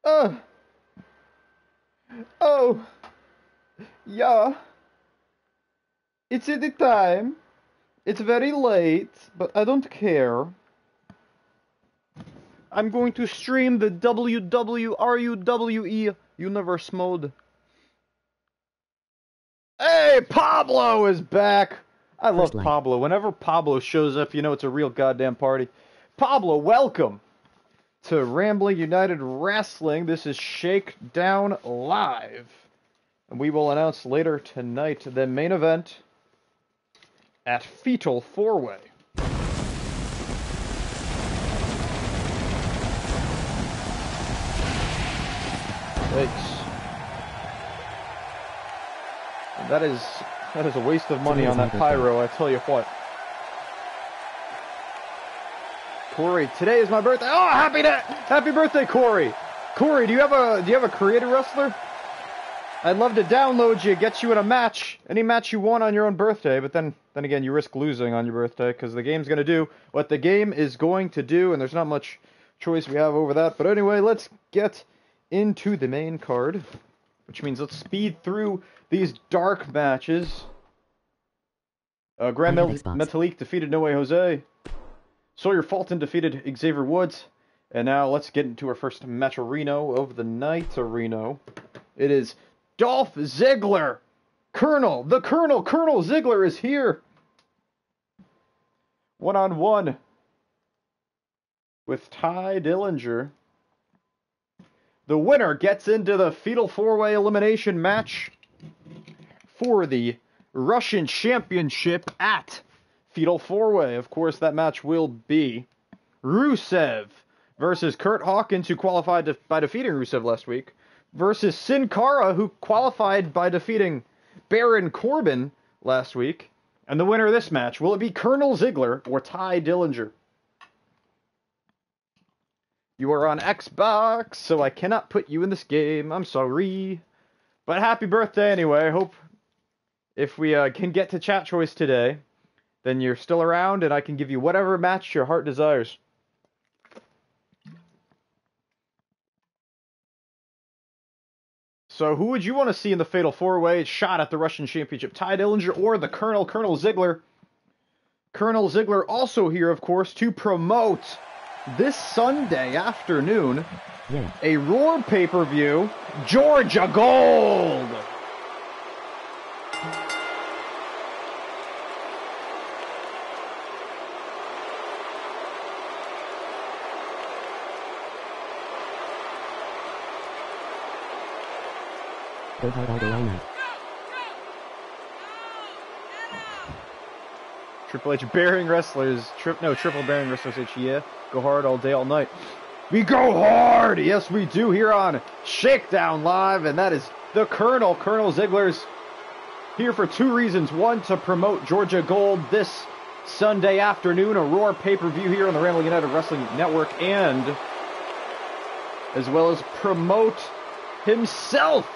Oh, oh, yeah. It's the time. It's very late, but I don't care. I'm going to stream the WWE Universe mode. Hey, Pablo is back! I love Pablo. Whenever Pablo shows up, you know it's a real goddamn party. Pablo, welcome to Rambling United Wrestling. This is Shakedown Live. And we will announce later tonight the main event at FETAL 4-Way. Thanks. That is a waste of money on that pyro, I tell you what. Corey, today is my birthday. Oh, happy birthday, Corey! Corey, do you have a creative wrestler? I'd love to download you, get you in a match, any match you want on your own birthday. But then again, you risk losing on your birthday because the game's gonna do what the game is going to do, and there's not much choice we have over that. But anyway, let's get into the main card, which means let's speed through these dark matches. Grand Metalik defeated No Way Jose. Sawyer Fulton defeated Xavier Woods. And now let's get into our first match-a-reno of the night. It is Dolph Ziggler. Colonel Ziggler is here. One-on-one with Ty Dillinger. The winner gets into the Fatal 4-Way elimination match for the Russian Championship at Fatal 4-Way. Of course, that match will be Rusev versus Kurt Hawkins, who qualified by defeating Rusev last week, versus Sin Cara, who qualified by defeating Baron Corbin last week. And the winner of this match, will it be Colonel Ziggler or Ty Dillinger? You are on Xbox, so I cannot put you in this game. I'm sorry. But happy birthday anyway. I hope if we can get to chat choice today, then you're still around and I can give you whatever match your heart desires. So who would you want to see in the Fatal 4-Way shot at the Russian Championship? Ty Dillinger or the Colonel Ziggler? Colonel Ziggler also here, of course, to promote this Sunday afternoon, a Roar pay-per-view, Georgia Gold! Go hard all day all night. Triple H bearing wrestlers, triple bearing wrestlers H, yeah. Go hard all day, all night. We go hard! Yes, we do here on Shakedown Live, and that is the Colonel Ziggler's here for two reasons. One, to promote Georgia Gold this Sunday afternoon, a Roar pay-per-view here on the Rambling United Wrestling Network, and as well as promote himself.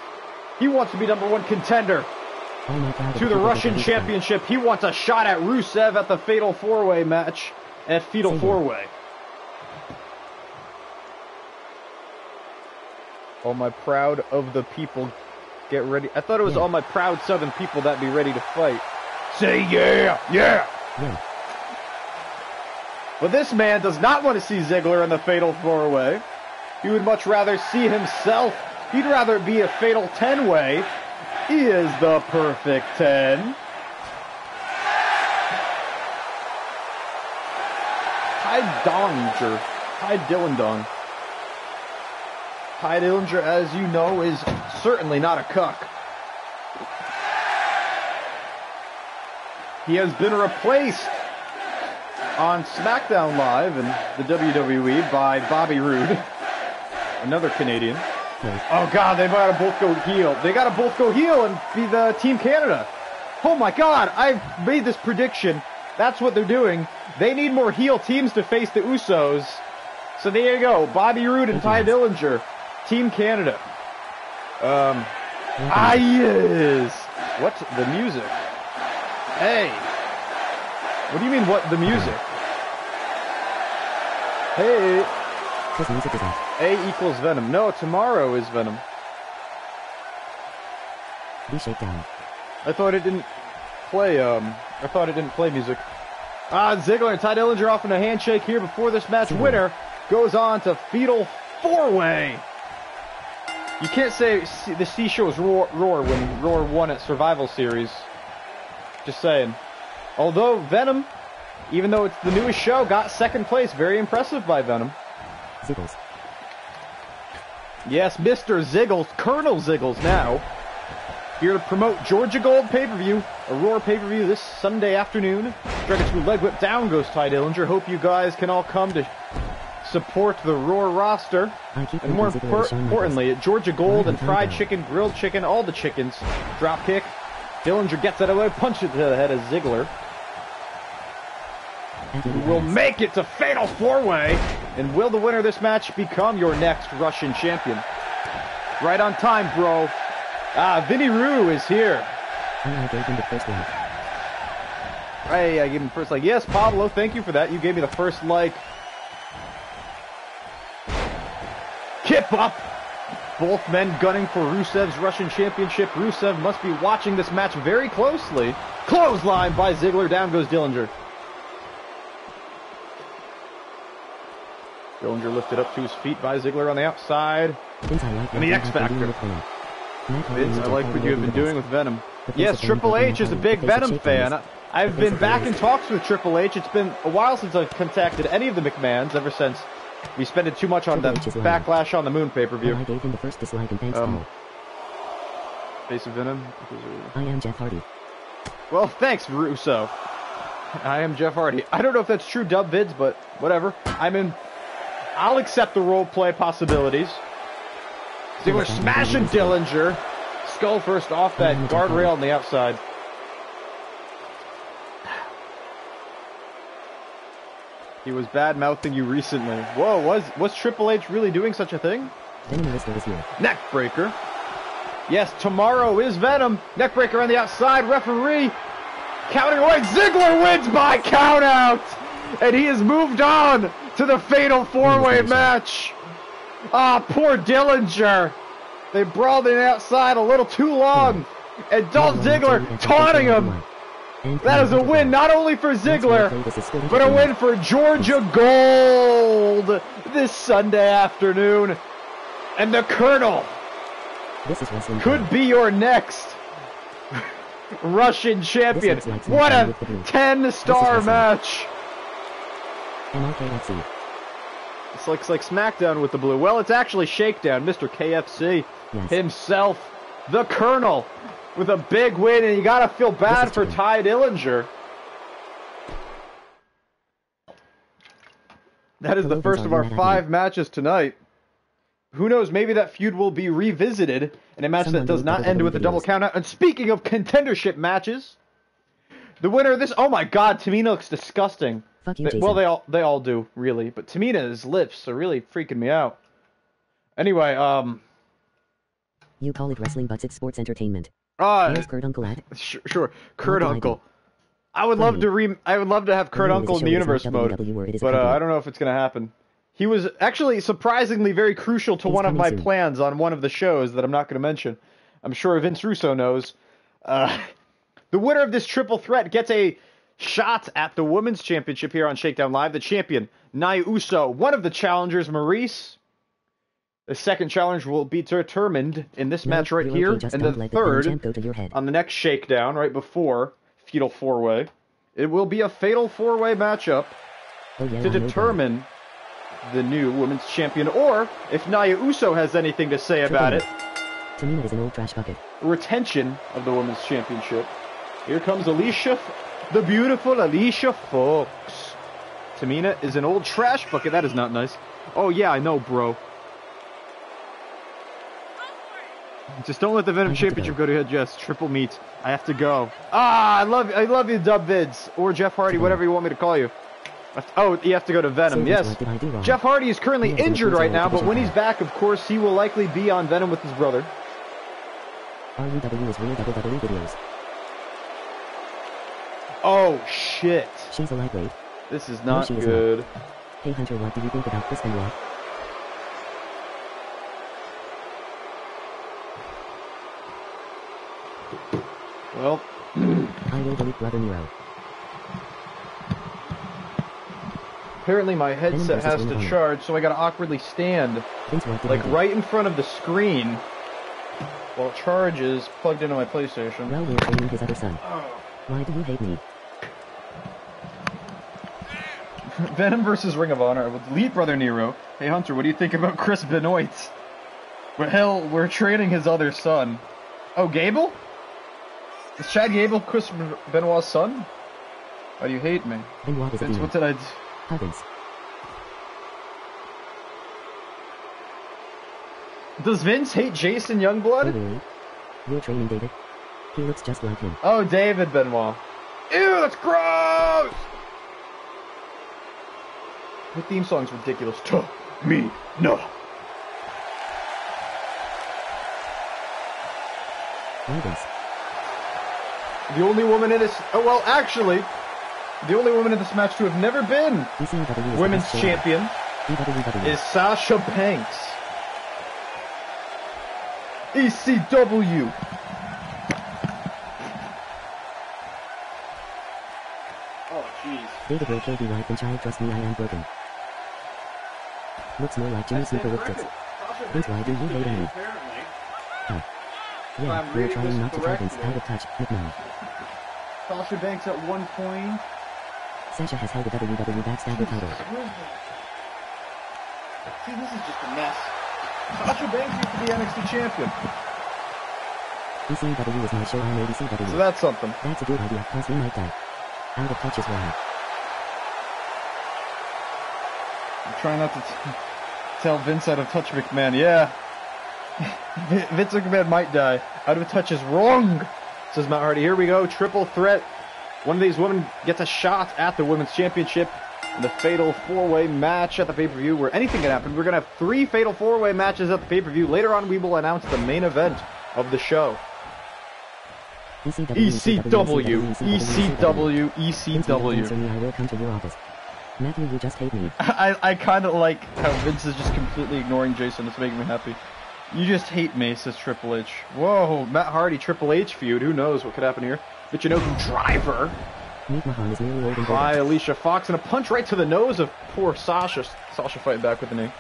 He wants to be #1 contender to the Russian Championship. He wants a shot at Rusev at the Fatal 4-Way match at Fatal 4-Way. All my proud of the people, get ready. I thought it was all my proud Southern people that be ready to fight. Say yeah! But this man does not want to see Ziggler in the Fatal 4-Way. He would much rather see himself. He'd rather be a Fatal 10-Way. He is the perfect 10. Ty Dillinger. Ty Dillinger, as you know, is certainly not a cuck. He has been replaced on SmackDown Live in the WWE by Bobby Roode, another Canadian. Oh God, they gotta both go heel. They gotta both go heel and be the Team Canada. Oh my God, I've made this prediction. That's what they're doing. They need more heel teams to face the Usos. So there you go, Bobby Roode and Ty Dillinger, Team Canada. Yes. What's the music? Hey. What do you mean, what the music? Hey. This music is off. A equals Venom. No, tomorrow is Venom. The Shakedown. I thought it didn't play, music. Ziggler and Ty Dillinger off in a handshake here before this match. Winner goes on to Fatal 4-Way. You can't say the C shows Roar when Roar won at Survival Series. Just saying. Although Venom, even though it's the newest show, got second place. Very impressive by Venom. Ziggles. Yes, Mr. Ziggles, Colonel Ziggles now. Here to promote Georgia Gold pay-per-view, a Roar pay-per-view this Sunday afternoon. Dragon Screw leg whip down goes Ty Dillinger. Hope you guys can all come to support the Roar roster. And more importantly, at Georgia Gold and fried chicken, grilled chicken, all the chickens. Drop kick. Dillinger gets that away, punches to the head of Ziggler. Will make it to Fatal 4-Way. And will the winner of this match become your next Russian champion? Right on time, bro. Vinny Roo is here. I gave him the first like. Hey, I gave him the first like. Yes, Pablo, thank you for that. You gave me the first like. Kip up. Both men gunning for Rusev's Russian Championship. Rusev must be watching this match very closely. Clothesline by Ziggler. Down goes Dillinger. Dillinger lifted up to his feet by Ziggler on the outside. And the X Factor. Vince, I like what you have been doing with Venom. Yes, Triple H is a big Venom fan. I've been back in talks with Triple H. It's been a while since I've contacted any of the McMahons, ever since we spent too much on the Backlash on the Moon pay-per-view. I gave him the first dislike and thanks all. Face of Venom. I am Jeff Hardy. Well, thanks, Russo. I am Jeff Hardy. I don't know if that's true dub vids, but whatever. I'll accept the roleplay possibilities. Ziggler smashing Dillinger. Skull first off that guardrail on the outside. He was bad-mouthing you recently. Whoa, was Triple H really doing such a thing? Neckbreaker. Yes, tomorrow is Venom. Neckbreaker on the outside. Referee counting away. Ziggler wins by countout. And he has moved on to the Fatal 4-Way match. Poor Dillinger. They brawled in outside a little too long. And Dolph Ziggler taunting him. That is a win not only for Ziggler, but a win for Georgia Gold this Sunday afternoon. And the Colonel could be your next Russian champion. What a 10-star match. This looks like SmackDown with the blue. Well, it's actually Shakedown. Mr. KFC himself, the Colonel, with a big win, and you gotta feel bad for Ty Dillinger. That is the first of our 5 matches tonight. Who knows, maybe that feud will be revisited in a match that does not end with a double countout. And speaking of contendership matches, the winner of this, oh my god, Tamina looks disgusting. Fuck you, Jason. Well, they all do, really. But Tamina's lips are really freaking me out. Anyway, You call it wrestling, but it's sports entertainment. Where's Kurt Uncle at? Sure. Kurt Uncle. I would love to have Kurt Uncle in the universe mode, but I don't know if it's gonna happen. He was actually surprisingly very crucial to one of my plans on one of the shows that I'm not gonna mention. I'm sure Vince Russo knows. The winner of this triple threat gets a shot at the Women's Championship here on Shakedown Live. The champion, Nia Uso. One of the challengers, Maurice. The second challenge will be determined in this match right here, and the third on the next Shakedown, right before Fatal 4-Way. It will be a Fatal 4-Way matchup to determine the new Women's Champion, or, if Nia Uso has anything to say about it, Tamina is an old trash bucket. Retention of the Women's Championship. Here comes Alicia, the beautiful Alicia Fox. Tamina is an old trash bucket. That is not nice. Oh yeah, I know, bro. Just don't let the Venom Championship go to head, Jess. Triple meet. I have to go. I love you, Dub Vids. Or Jeff Hardy, whatever you want me to call you. Oh, you have to go to Venom, yes. Jeff Hardy is currently injured right now, but when he's back, of course, he will likely be on Venom with his brother. RYDER is real WWE videos. Oh, shit. She's a lightweight. This is not good. Hey Hunter, what do you think about this Benoit? Well. I will delete Brother Nero. Apparently my headset has to charge, so I gotta awkwardly stand, like, right in front of the screen while it charges, plugged into my PlayStation. Well, we're training his other son. Oh. Why do you hate me? Venom versus Ring of Honor with Elite Brother Nero. Hey Hunter, what do you think about Chris Benoit? Well, hell, we're training his other son. Oh, Gable? Is Chad Gable Chris Benoit's son? Why do you hate me? Benoit is a demon. What did I do? How Vince? Does Vince hate Jason Youngblood? Oh, really? You're training David? He looks just like him. Oh, David Benoit. Ew, that's gross! The theme song's ridiculous. To me, no. Why Vince? The only woman in this... Oh, well, actually, the only woman in this match to have never been women's champion is Sasha Banks. ECW. Oh, jeez. David will kill the wife and child. Trust me, I am broken. Looks more like Jimmy Super with tits. Vince, why do you hate me? Oh. Yeah, we're trying not to tell Vince out of touch, McMahon. Sasha Banks at one point. Sasha has held the WWE Backstabber title. See, this is just a mess. Sasha Banks used to be NXT champion. ECW is my show, I'm ECW. So that's something. That's a good idea, cause we might die. Out of touch is why. I'm trying not to tell Vince out of touch McMahon. Yeah. Vince McMahon might die. Out of touch is wrong, says Matt Hardy. Here we go, triple threat. One of these women gets a shot at the Women's Championship in the Fatal 4-Way match at the pay-per-view where anything can happen. We're going to have 3 Fatal 4-Way matches at the pay-per-view. Later on, we will announce the main event of the show. ECW. I will come to your office. Matthew, you just hate me. I kind of like how Vince is just completely ignoring Jason. It's making me happy. You just hate me, says Triple H. Whoa, Matt Hardy, Triple H feud. Who knows what could happen here? But you know who Driver. By Alicia Fox, and a punch right to the nose of poor Sasha. Sasha fighting back with the knee.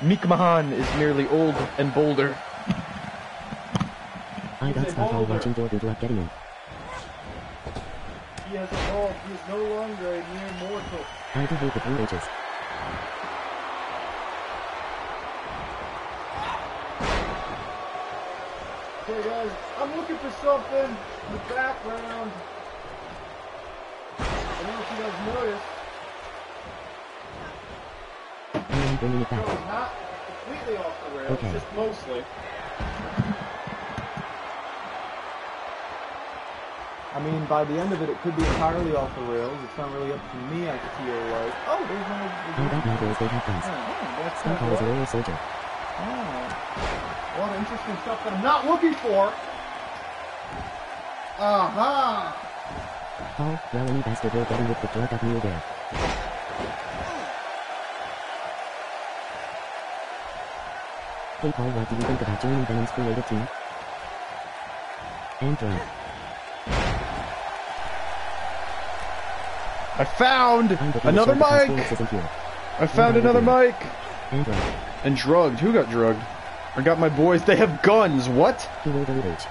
Meek Mahan is merely old and bolder. I got stuck while watching Door good luck getting in. He has evolved. He is no longer a mere mortal. I do hate the 3 H's. Okay guys, I'm looking for something in the background. I don't know if you guys noticed. I'm bringing it back. No, it's not completely off the rails, okay. Just mostly. I mean, by the end of it, it could be entirely off the rails. It's not really up to me, I feel like. Oh, there's no... Oh, that matters, they have guns. That's Scott Hall is a loyal soldier. Oh. A lot of interesting stuff that I'm not looking for. Aha! Paul, well, any bastard will get in with the drug up near there. Hey Paul, what do you think about joining Venom's creative team? And drug. I found another mic! I found another mic! And drugged. Who got drugged? I got my boys. They have guns. What? He will delete H.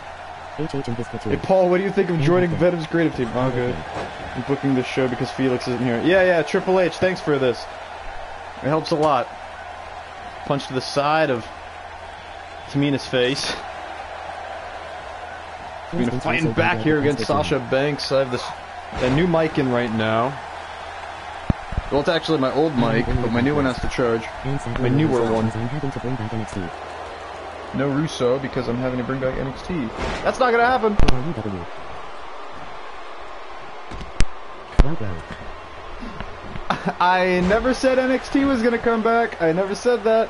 HH and his platoon. Hey Paul, what do you think of joining Venom's creative team? Oh, good. I'm booking this show because Felix isn't here. Yeah, Triple H, thanks for this. It helps a lot. Punch to the side of Tamina's face. I'm gonna fighting back here against Sasha Banks. I have a new mic in right now. Well, it's actually my old mic, but my new one has to charge. My newer one. I'm having to bring back NXT. No Russo, because I'm having to bring back NXT. That's not gonna happen! I never said NXT was gonna come back. I never said that.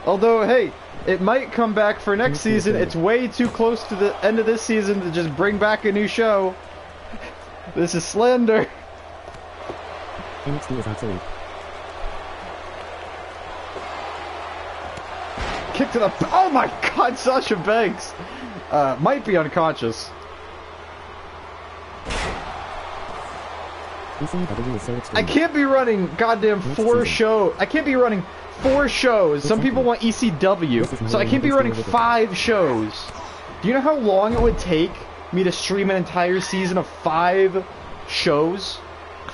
Although, hey, it might come back for next season. It's way too close to the end of this season to just bring back a new show. This is slander. NXT is obsolete. Kick to the... Oh my god, Sasha Banks! Might be unconscious. ECW is so I extreme. can't be running goddamn 4 shows. I can't be running 4 shows. Some people want ECW, so I can't be running 5 shows. Do you know how long it would take me to stream an entire season of 5 shows?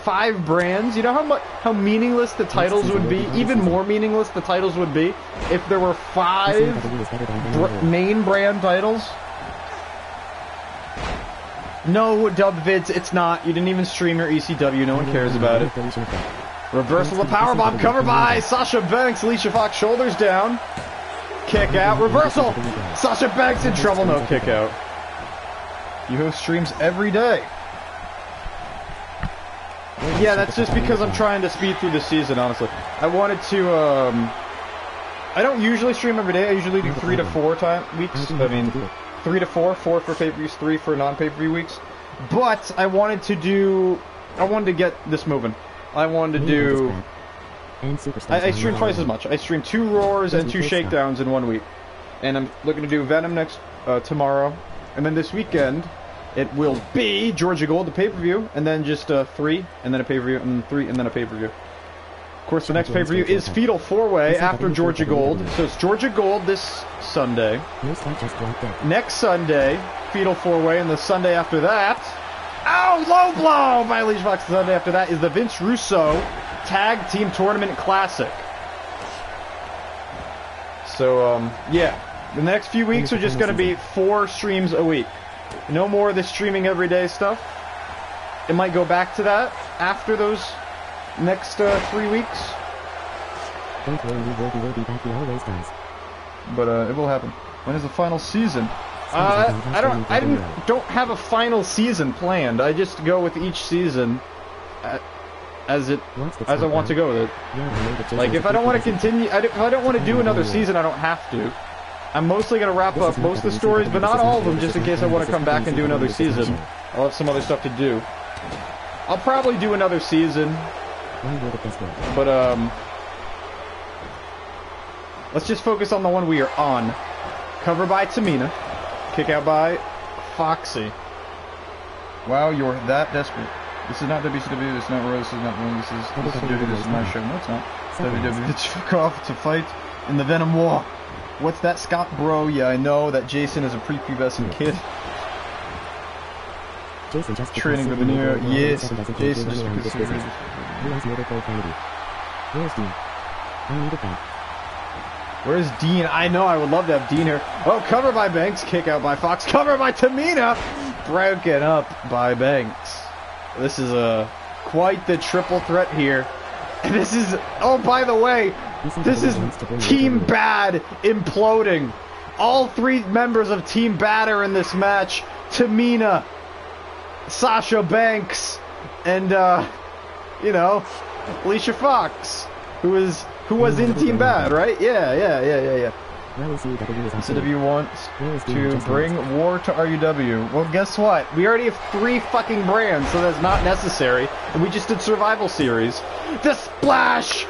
5 brands? You know how meaningless the titles would be? Even more meaningless the titles would be if there were 5 main brand titles? No, DubVids, it's not. You didn't even stream your ECW. No one cares about it. Reversal of the powerbomb, covered by Sasha Banks. Alicia Fox, shoulders down. Kick out. Reversal. Sasha Banks in trouble. No kick out. You host streams every day. Yeah, that's just because I'm trying to speed through the season, honestly. I wanted to, I don't usually stream every day. I usually do 3 to 4 weeks. I mean, 3 to 4, 4 for pay-per-views, 3 for non-pay-per-view weeks. But I wanted to get this moving. I wanted to do... I stream twice as much. I stream 2 Roars and 2 Shakedowns in 1 week. And I'm looking to do Venom tomorrow. And then this weekend, it will be Georgia Gold, the pay-per-view, and then just 3, and then a pay-per-view, and then 3, and then a pay-per-view. Of course, the next pay-per-view is Fetal 4-Way after Georgia Gold. So it's Georgia Gold this Sunday. Next Sunday, Fetal 4-Way, and the Sunday after that... Ow! Low blow by Alicia Fox. The Sunday after that is the Vince Russo Tag Team Tournament Classic. So, yeah. The next few weeks are just going to be 4 streams a week. No more of this streaming everyday stuff. It might go back to that after those next 3 weeks. Don't worry, we will be back, he always does. But it will happen. When is the final season? I don't have a final season planned. I just go with each season as I want to go with it. Like if I don't want to continue, if I don't want to do another season, I don't have to. I'm mostly going to wrap up most of the stories, but not all of them, just in case I want to come back and do another season. I'll have some other stuff to do. I'll probably do another season. But, let's just focus on the one we are on. Cover by Tamina. Kick out by Foxy. Wow, you're that desperate. This is not WCW, this is not Raw, this is not Raw, this is WWE, this is my show. No, it's not. WWE took off to fight in the Venom War. What's that, Scott Bro? Yeah, I know that Jason is a prepubescent kid. Jason just training with Veneer. Yes, Jason just because Where's Dean? I need a bank. Where's Dean? I know, I would love to have Dean here. Oh, cover by Banks, kick out by Fox, cover by Tamina, broken up by Banks. This is quite the triple threat here. And this is, oh, by the way, this is Team Bad imploding. All 3 members of Team Bad are in this match. Tamina, Sasha Banks, and, you know, Alicia Fox, who was in Team Bad, right? Yeah. CW wants to bring war to RUW. Well, guess what? We already have 3 fucking brands, so that's not necessary. And we just did Survival Series. The Splash!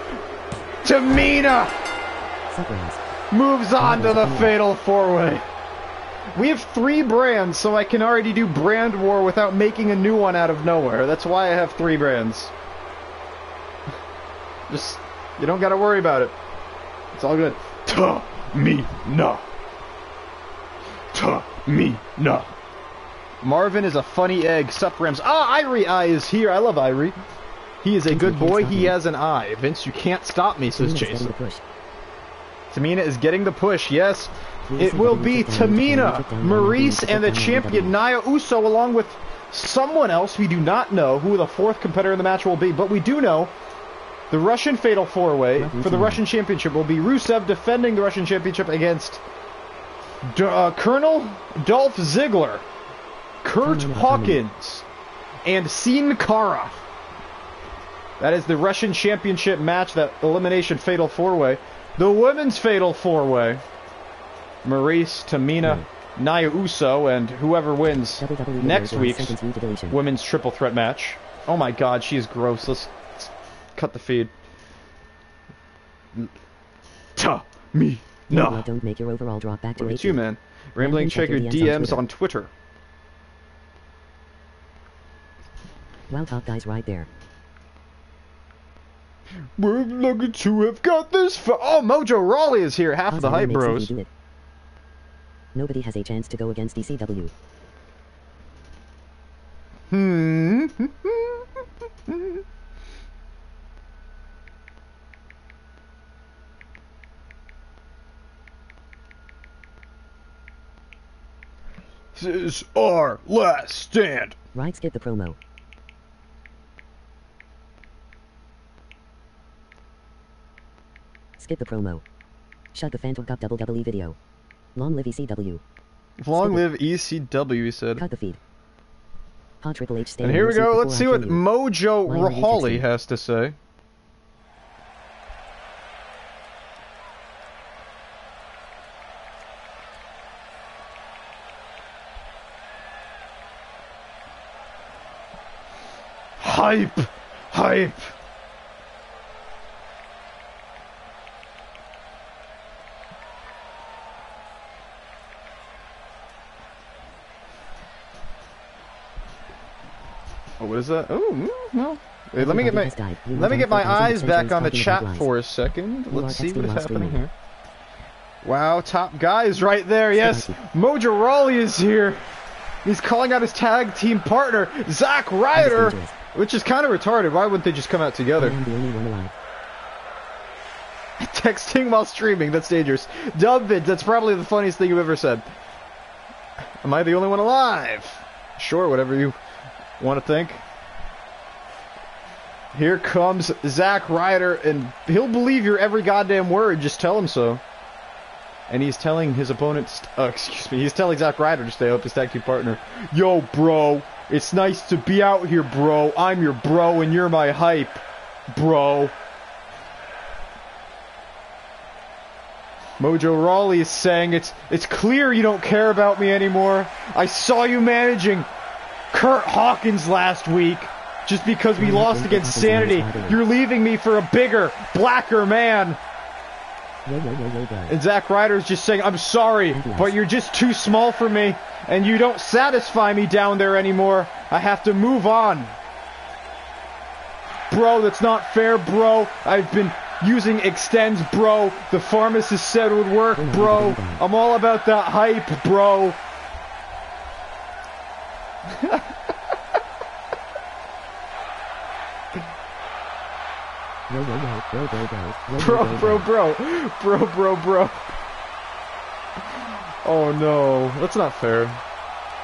Tamina moves on to the Fatal 4-Way. We have 3 brands, so I can already do brand war without making a new one out of nowhere. That's why I have 3 brands. Just, you don't gotta worry about it. It's all good. Tamina. Marvin is a funny egg. Sup, Rams. Ah, Irie Eye is here. I love Irie. He is a good boy. He has an eye. Vince, you can't stop me, says Jason. Tamina is getting the push. Yes, it will be Tamina, Maurice, and the champion Nia Uso, along with someone else. We do not know who the 4th competitor in the match will be, but we do know the Russian Fatal 4-Way for the Russian Championship will be Rusev defending the Russian Championship against Colonel Dolph Ziggler, Kurt Hawkins, and Sin Cara. That is the Russian Championship match, that elimination Fatal 4-Way. The Women's Fatal 4-Way. Maurice, Tamina, Nia Uso, and whoever wins next week's Women's Triple Threat match. Oh my god, she is gross. Let's cut the feed. Tamina. Don't make your overall drop back to 8. You, man. Rambling, check your DMs on Twitter. Wow, top guys right there. We're looking to have got this far. Oh, Mojo Rawley is here. Half of the hype bros. Nobody has a chance to go against ECW. This is our last stand. Right, skip the promo. Skip the promo. Shut the Phantom Cup WWE video. Long live ECW. Long live ECW, he said. Cut the feed. Hot Triple H and here we go. Let's see what Mojo Rawley has to say. Hype! Hype! Oh, what is that? Oh, no. Wait, let me get my eyes back on the chat for a second. Let's see what is happening here. Wow, top guys right there. Yes, Mojo Rawley is here. He's calling out his tag team partner, ZACK RYDER, which is kind of retarded. Why wouldn't they just come out together? Texting while streaming, that's dangerous. Dubvid, that's probably the funniest thing you've ever said. Am I the only one alive? Sure, whatever you want to think. Here comes ZACK RYDER, and he'll believe your every goddamn word. Just tell him so. And he's telling his opponent, he's telling ZACK RYDER to stay up, his tag team partner. Yo, bro, it's nice to be out here, bro. I'm your bro, and you're my hype, bro. Mojo Rawley is saying, it's clear you don't care about me anymore. I saw you managing Kurt Hawkins last week. Just because we lost against Sanity, you're leaving me for a bigger, blacker man. And ZACK RYDER is just saying, I'm sorry, but you're just too small for me, and you don't satisfy me down there anymore. I have to move on. Bro, that's not fair, bro. I've been using extends, bro. The pharmacist said it would work, bro. I'm all about that hype, bro. Bro. Oh no, that's not fair.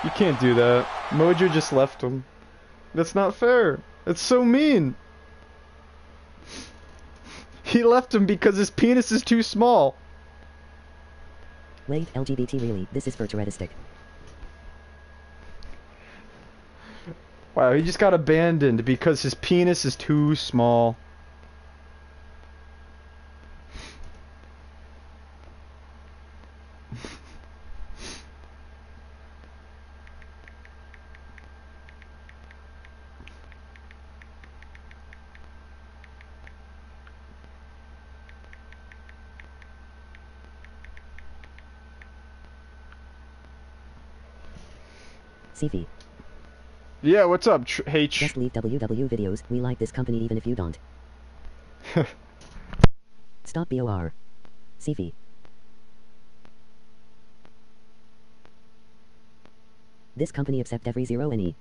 You can't do that. Mojo just left him. That's not fair. That's so mean. He left him because his penis is too small. Wait, LGBT really? This is futuristic. Wow, he just got abandoned because his penis is too small. CV. Yeah, what's up, H? Just leave WW videos. We like this company even if you don't. Stop BOR. CV. This company accept every 0 any.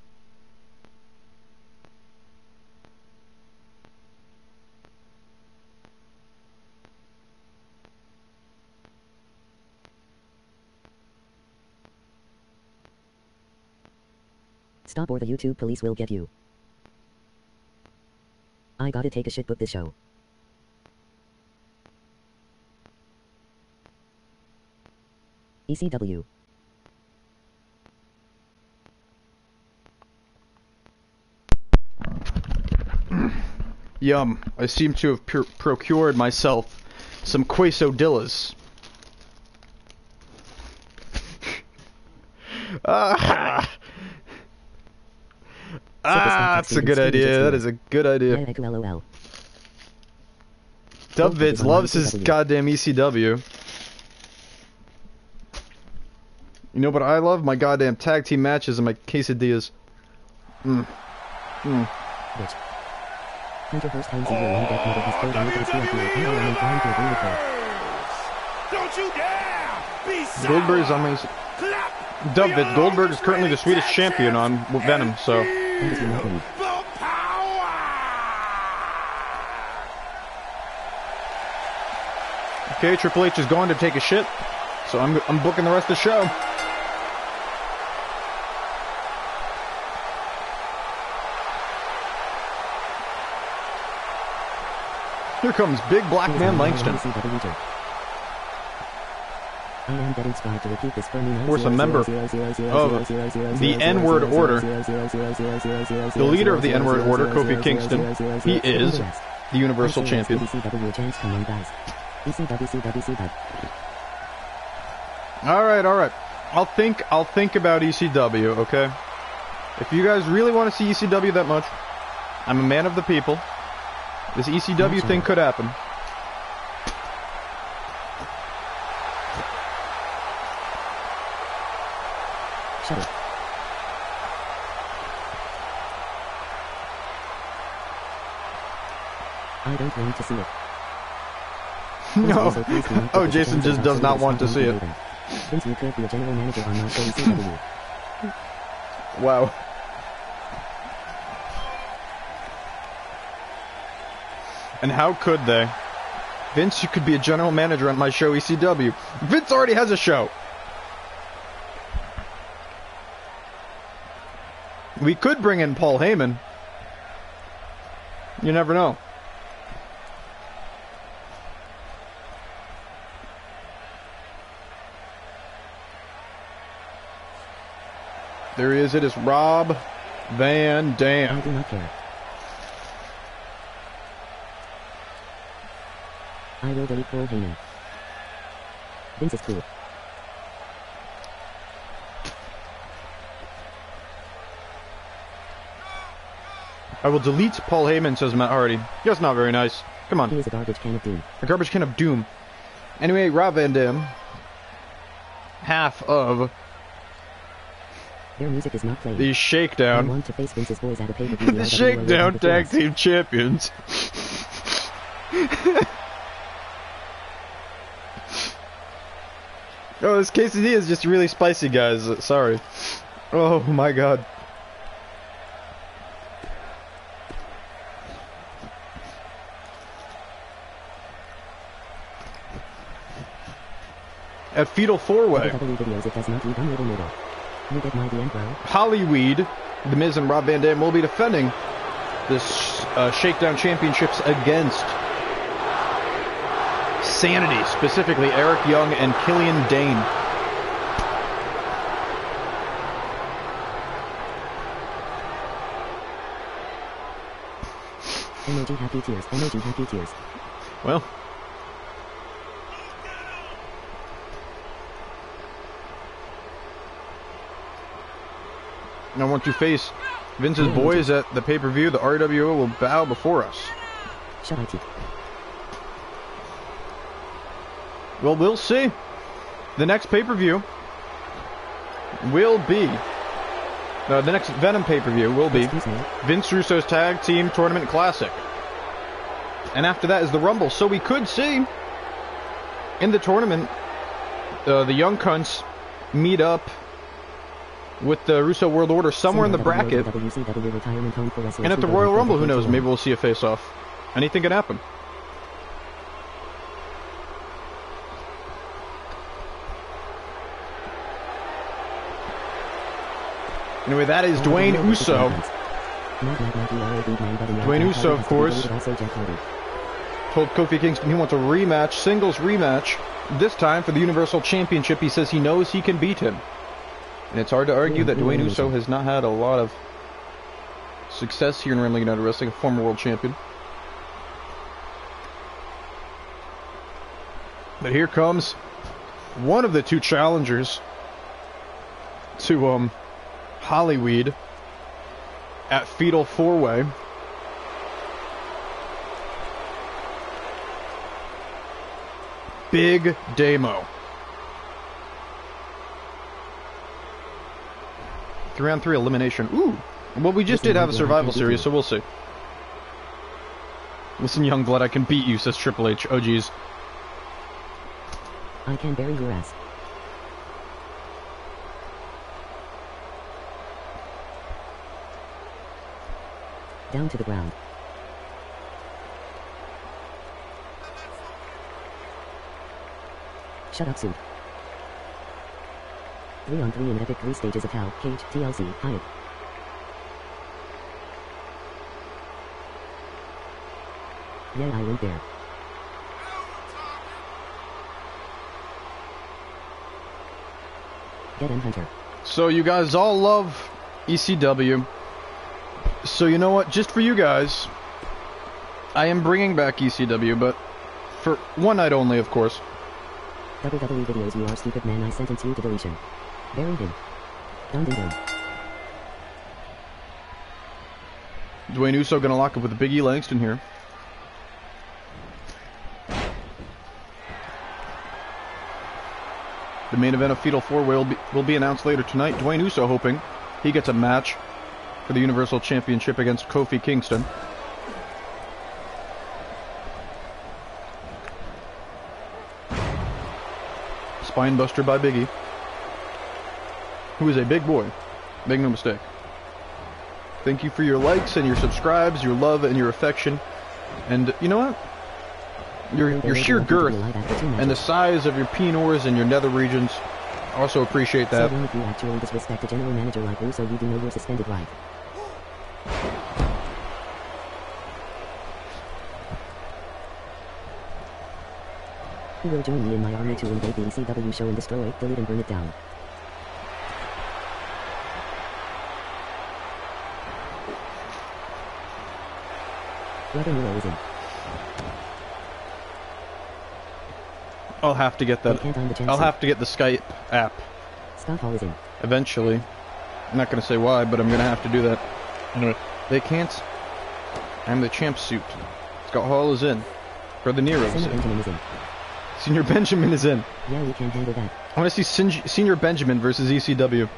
Stop or the YouTube police will get you. I gotta take a shit, book this show. ECW. Yum. I seem to have procured myself some quesadillas. That's a good idea. That is a good idea. Dubvids loves his goddamn ECW. You know what I love? My goddamn tag team matches and my quesadillas. Hunter first time ZIGGLER long death metal has killed all of his field here, and I'm inclined to agree with her. Don't you dare be sour. Goldberg is on my... Dubvit, Goldberg is currently the Swedish champion on Venom, so... That is monopoly. Okay, Triple H is going to take a shit, so I'm booking the rest of the show. Here comes Big Black Man Langston. I am getting scarred to repeat this for me. Of course, a member of the N-Word Order, the leader of the N-Word Order, Kofi Kingston. He is the Universal Champion. All right. I'll think about ECW, okay? If you guys really want to see ECW that much, I'm a man of the people. This ECW thing could happen. Shut it. I don't want to see it. No. Oh, Jason just does not want to see it. Vince, you could be a general manager on my show ECW. Wow. And how could they? Vince, you could be a general manager on my show ECW. Vince already has a show. We could bring in Paul Heyman. You never know. There he is. It is Rob Van Dam. I do not care. I will delete Paul Heyman. Vince is cool. I will delete Paul Heyman, says Matt Hardy. That's not very nice. Come on. He is a garbage can of doom. A garbage can of doom. Anyway, Rob Van Dam, half of their music is not playing. The Shakedown. I want to face Vince's boys at a pay-per-view. The Shakedown Tag Team Champions. Oh, this quesadilla is just really spicy, guys. Sorry. Oh my god. At Fetal 4-Way, Hollyweed, The Miz and Rob Van Dam will be defending this Shakedown Championships against Sanity, specifically Eric Young and Killian Dane. Emoji happy tears. Emoji happy tears. Well. I want to face Vince's boys at the pay-per-view. The RWO will bow before us. Shut up. Well, we'll see. The next pay-per-view will be... the next Venom pay-per-view will be Vince Russo's Tag Team Tournament Classic. And after that is the Rumble. So we could see in the tournament the Young Cunts meet up with the Russo World Order somewhere in the bracket. And at the Royal Rumble, who knows, maybe we'll see a face-off. Anything can happen. Anyway, that is Dwayne Uso. Dwayne Uso, of course, told Kofi Kingston he wants a rematch, singles rematch, this time for the Universal Championship. He says he knows he can beat him. And it's hard to argue that Dwayne Uso has not had a lot of success here in Rambling United Wrestling, a former world champion. But here comes one of the two challengers to Hollyweed at Fetal 4-Way. Big Damo. 3-on-3 elimination. Ooh. Well, we just did have a survival series, so we'll see. Listen, young blood, I can beat you, says Triple H. Oh, geez. I can bury your ass. Down to the ground. Shut up, suit. 3-on-3 in epic 3 stages of hell, cage, TLC, Hyatt. Yeah, I went there. Get him, Hunter. So you guys all love ECW. So you know what? Just for you guys, I am bringing back ECW, but for one night only, of course. WWE videos, you are stupid man, I sentence you to deletion. Bury him. Dun dun dun. Dwayne Uso gonna lock up with Big E Langston here. The main event of Fatal 4-Way will be announced later tonight. Dwayne Uso hoping he gets a match for the Universal Championship against Kofi Kingston. Spinebuster by Big E, who is a big boy. Make no mistake. Thank you for your likes and your subscribes, your love and your affection. And you know what? Your sheer girth and the size of your penors and your nether regions. I also appreciate that. So if you actually disrespect a general manager like Russo, you do know you're suspended, right? Who will join me in my army to invade the ECW show and destroy it, delete and burn it down? Brother Milo is in. I'll have to get that. I'll have to get the Skype app. Scott Hall is in. Eventually. I'm not going to say why, but I'm going to have to do that. Anyway, they can't. I'm the champ suit. Scott Hall is in. Brother Nero's in. Benjamin is in. Senior Benjamin is in. Yeah, we can handle that. I want to see Senior Benjamin versus ECW.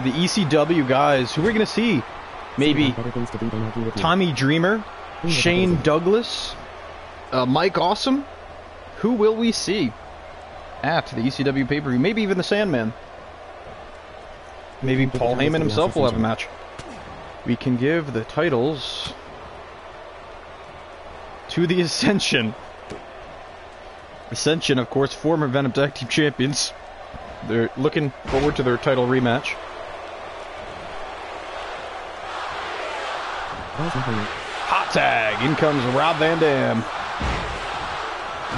The ECW guys, who we're going to see? Maybe Tommy Dreamer, Shane Douglas, Mike Awesome. Who will we see at the ECW pay-per-view? Maybe even the Sandman. Maybe Paul Heyman himself will have a match. We can give the titles to the Ascension. Ascension, of course, former Venom Tag Team Champions. They're looking forward to their title rematch. Hot tag! In comes Rob Van Dam.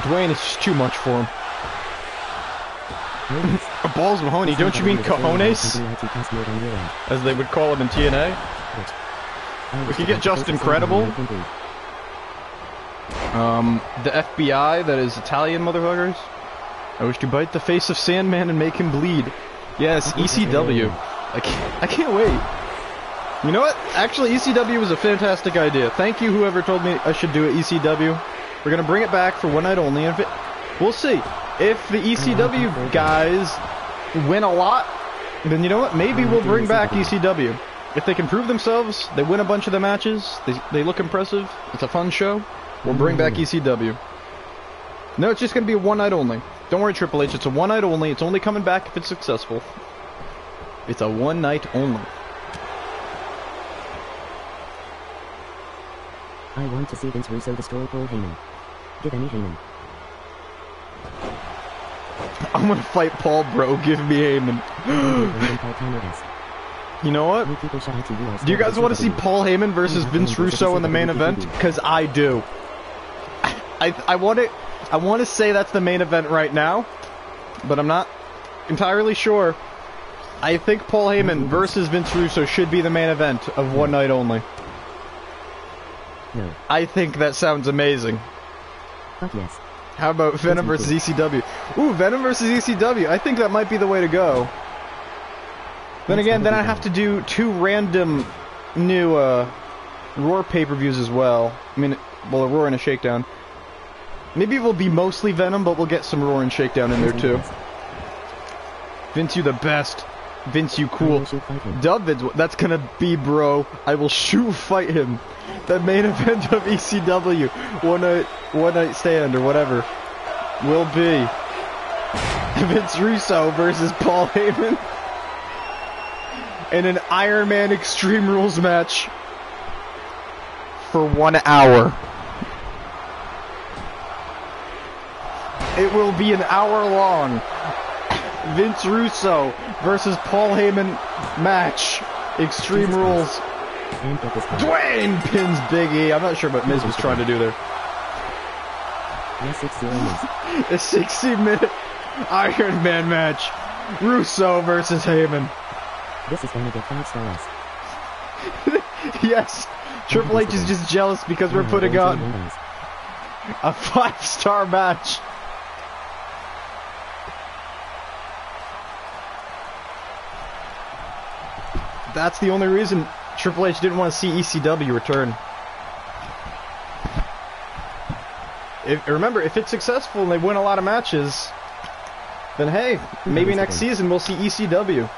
Dwayne, it's just too much for him. Balls Mahoney, don't you mean cojones? As they would call him in TNA. We could get Just Incredible. The FBI, that is Italian motherfuckers. I wish to bite the face of Sandman and make him bleed. Yes, ECW. I can't wait. You know what? Actually, ECW was a fantastic idea. Thank you, whoever told me I should do it, ECW. We're gonna bring it back for one night only. And we'll see. If the ECW guys win a lot, then you know what? Maybe we'll bring back ECW. If they can prove themselves, they win a bunch of the matches, they look impressive, it's a fun show, we'll bring back ECW. No, it's just gonna be a one night only. Don't worry, Triple H, it's a one night only. It's only coming back if it's successful. It's a one night only. I want to see Vince Russo destroy Paul Heyman. Give me Heyman. I'm gonna fight Paul, bro. Give me Heyman. You know what? Do you guys want to see Paul Heyman versus Vince Russo in the main event? Because I do. I want to say that's the main event right now, but I'm not entirely sure. I think Paul Heyman versus Vince Russo should be the main event of one night only. No. I think that sounds amazing. Fuck yes. How about Venom versus ECW? Ooh, Venom versus ECW. I think that might be the way to go. Then again, then I have to do 2 random new Roar pay-per-views as well. I mean, well, a Roar and a Shakedown. Maybe it will be mostly Venom, but we'll get some Roar and Shakedown in there too. Vince, you the best. Vince, you cool. Dub Vince, that's gonna be, bro. I will shoot fight him. The main event of ECW, one night stand or whatever, will be Vince Russo versus Paul Heyman in an Iron Man Extreme Rules match for 1 hour. It will be an hour long. Vince Russo versus Paul Heyman match. Extreme Rules. Dwayne pins Big E. I'm not sure what Miz was trying to do there. A 60-minute Iron Man match. Russo versus Heyman. This is gonna get 5 stars. Yes. Triple H is just jealous because we're putting on a 5-star match. That's the only reason Triple H didn't want to see ECW return. Remember, if it's successful and they win a lot of matches, then hey, maybe next season we'll see ECW.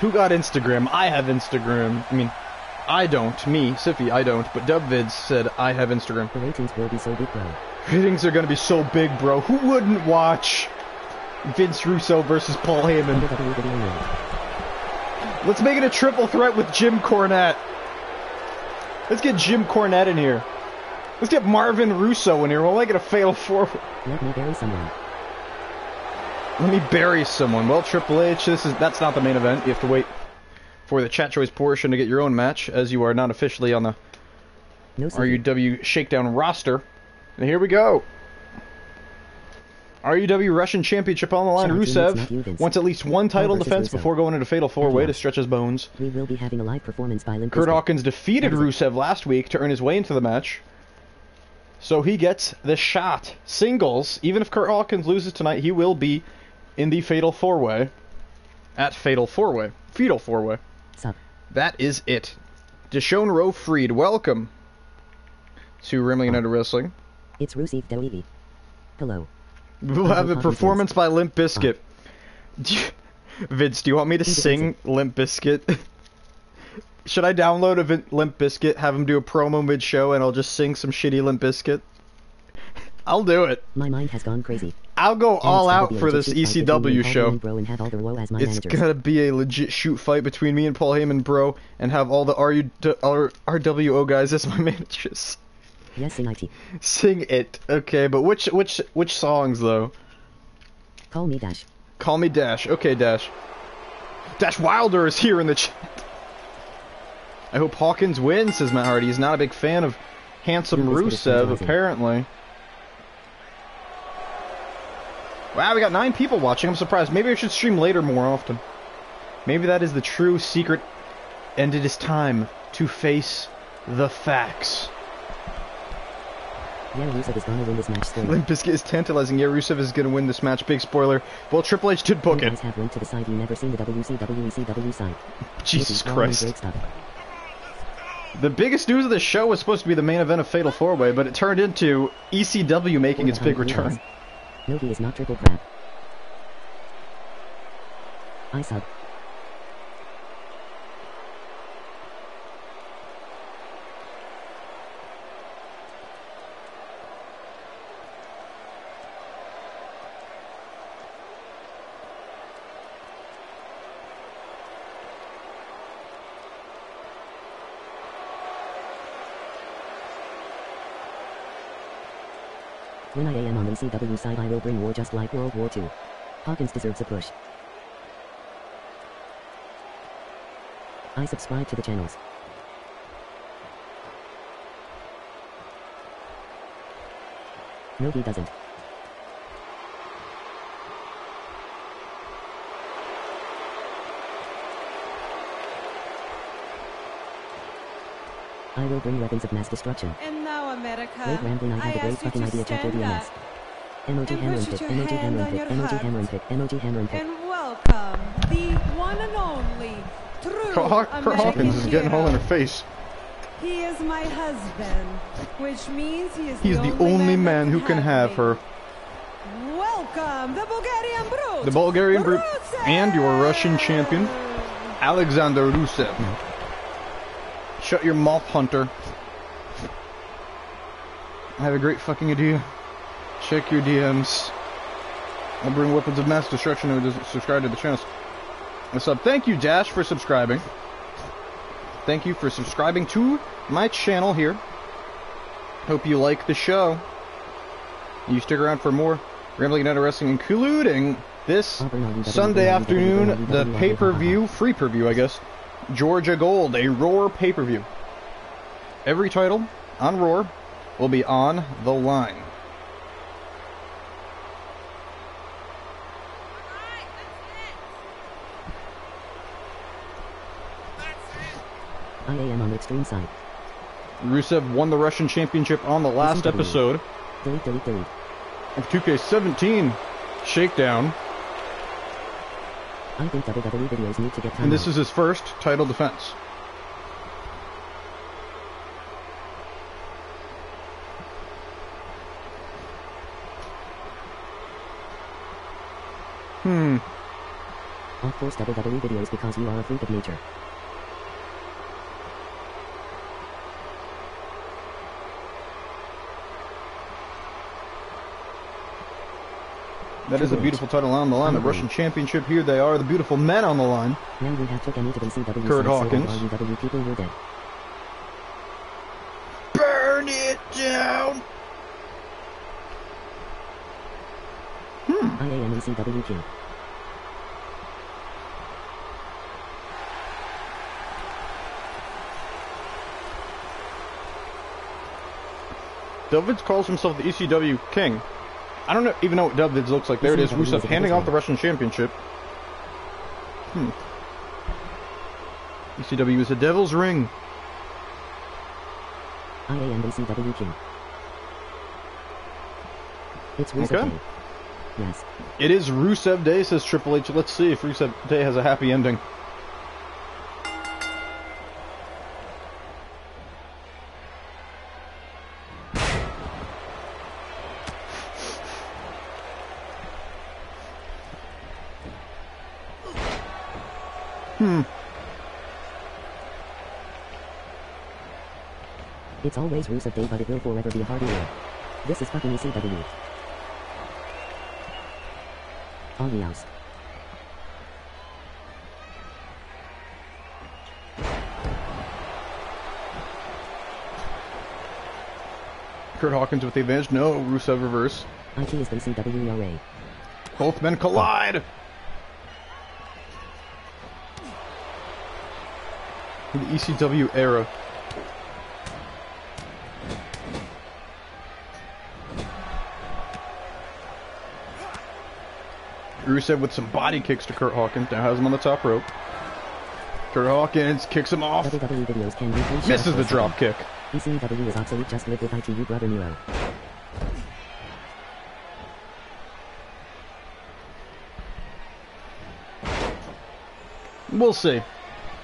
Who got Instagram? I have Instagram. I mean, I don't. Me, Siffy, I don't. But Dubvids said I have Instagram. The ratings will be so big, bro. Ratings are gonna be so big, bro. Who wouldn't watch Vince Russo versus Paul Heyman? Let's make it a triple threat with Jim Cornette. Let's get Jim Cornette in here. Let's get Marvin Russo in here. We'll make it a fatal 4. Let me bury someone. Let me bury someone. Well, Triple H, that's not the main event. You have to wait for the chat choice portion to get your own match, as you are not officially on the RUW Shakedown roster. And here we go. RUW Russian Championship on the line. Rusev wants at least one title defense before going into Fatal 4-Way to stretch his bones. We will be having a live performance by Limp Kurt Bizkit. Hawkins defeated Rusev last week to earn his way into the match. So he gets the shot. Singles. Even if Kurt Hawkins loses tonight, he will be in the Fatal 4-Way. At Fatal 4-Way. Fetal 4-Way. Sup. That is it. Deshaun Rowe Freed, welcome to RamblingUnited Wrestling. It's Rusev Delivi. Hello. We'll have a performance by Limp Bizkit. Vince, do you want me to sing Limp Bizkit? Should I download a Limp Bizkit, have him do a promo mid-show, and I'll just sing some shitty Limp Bizkit? I'll do it. My mind has gone crazy. I'll go all out for this ECW show. It's gonna be a legit shoot fight between me and Paul Heyman, bro, and have all the RWO guys as my managers. Yes, sing IT. Sing it. Okay, but which songs though? Call me Dash. Call me Dash. Okay, Dash. Dash Wilder is here in the chat. I hope Hawkins wins, says Matt Hardy. He's not a big fan of handsome Rusev, apparently. Wow, we got 9 people watching. I'm surprised. Maybe I should stream later more often. Maybe that is the true secret, and it is time to face the facts. Yeah, Rusev is gonna win this match still. Limp Bizkit is tantalizing. Yeah, Rusev is gonna win this match. Big spoiler. Well, Triple H did book you it. guys have linked to the side. You never seen the WCW side. Jesus Christ. The biggest news of the show was supposed to be the main event of Fatal 4-Way, but it turned into ECW making its big return. No, he is not Triple Crab. I sub. When I am on the ECW side, I will bring war just like World War II. Hawkins deserves a push. I subscribe to the channels. No, he doesn't. I will bring weapons of mass destruction. And now, America, Great Rambling, I had a great fucking idea to do DMS. Emoji hammer and pick, emoji hammer and pick, emoji hammer and pick, emoji hammer and pick. and welcome the one and only true Kurt Hawkins is getting all in her face. He is my husband, which means he is He's the only man who can have her. Welcome, the Bulgarian Brute. The Bulgarian Brute Rusev. and your Russian champion, Alexander Rusev. Shut your mouth, Hunter. I have a great fucking idea. Check your DMs. I'll bring weapons of mass destruction who doesn't subscribe to the channel. What's up? Thank you, Dash, for subscribing. Thank you for subscribing to my channel here. Hope you like the show. You stick around for more Rambling United Wrestling, including this Sunday afternoon, the pay-per-view, free per-view, I guess, Georgia Gold, a Roar pay-per-view. Every title on Roar will be on the line. I am on the extreme side. Rusev won the Russian Championship on the last episode Delete. of 2K18 Shakedown. I think WWE videos need to get time And this out. is his first title defense. Of course WWE videos because you are a freak of nature. That is a beautiful title on the line. The Russian Championship, here they are. The beautiful men on the line. Now we have took any to WCW Kurt Hawkins. RYDER people were dead. Burn it down! I am ECW King. Davids calls himself the ECW King. I don't even know what Davids looks like. There it is. Rusev handing off the Russian Championship. ECW is a Devil's Ring. I am ECW King. It's Rusev Okay. Day. Yes. It is Rusev Day, says Triple H. Let's see if Rusev Day has a happy ending. It's always Rusev Day, but it will forever be Hardy War. This is fucking ECW. Oh yes. Kurt Hawkins with the advantage. No, Rusev reverse. IT is the ECW ERA. Both men collide. The ECW era. Rusev with some body kicks to Kurt Hawkins. Now has him on the top rope. Kurt Hawkins kicks him off. WWE videos can be please Misses the drop kick. ECW is obsolete, just live with ITU brother Nero. We'll see.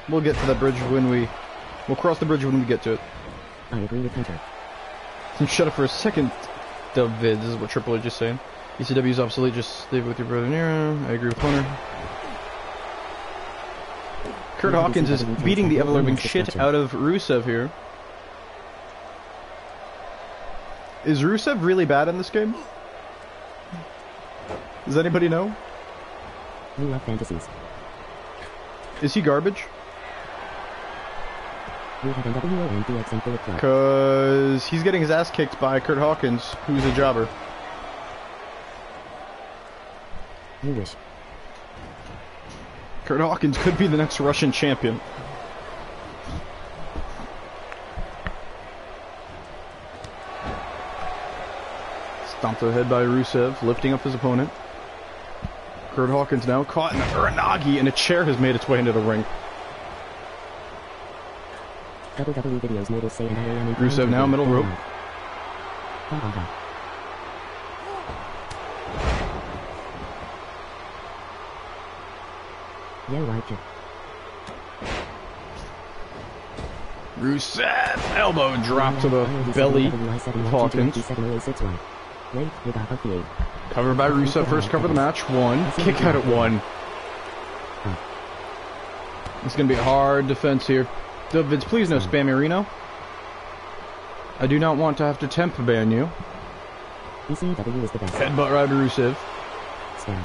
We'll get to the bridge when we'll cross the bridge when we get to it. I agree with Hunter. Shut up for a second, David. This is what Triple H is saying. ECW is obsolete, just live with your brother Nero. I agree with Hunter. Kurt Hawkins is beating the ever-living shit out of Rusev here. Is Rusev really bad in this game? Does anybody know? We love fantasies. Is he garbage? We have NWO and DX and Bullet Club. Because he's getting his ass kicked by Kurt Hawkins, who's a jobber. You wish. Kurt Hawkins could be the next Russian champion. Stomped to the head by Rusev, lifting up his opponent. Kurt Hawkins now caught in the Uranagi, and a chair has made its way into the ring. WWE videos models say and I am Rusev now, middle rope. Ha ha ha. Yeah, right kick. Rusev, elbow drop to the belly of Hawkins. Wait, we got up the 8. Covered by Rusev, first cover of the match. 1. Kick out at 1. It's going to be a hard defense here. Vince, please no spam Reno. I do not want to have to temp ban you. ECW is the best. Headbutt Ryder Rusev. Spam.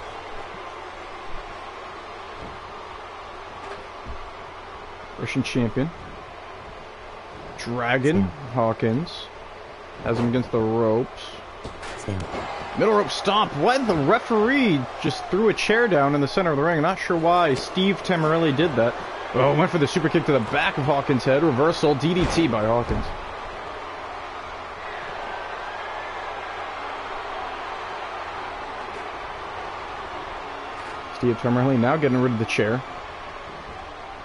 Russian champion. Dragon Hawkins. Has him against the ropes. Spam. Middle rope stomp. What? The referee just threw a chair down in the center of the ring. I'm not sure why Steve Tamarelli did that. Oh, went for the super kick to the back of Hawkins' head. Reversal. DDT by Hawkins. Steve Tamarelli now getting rid of the chair.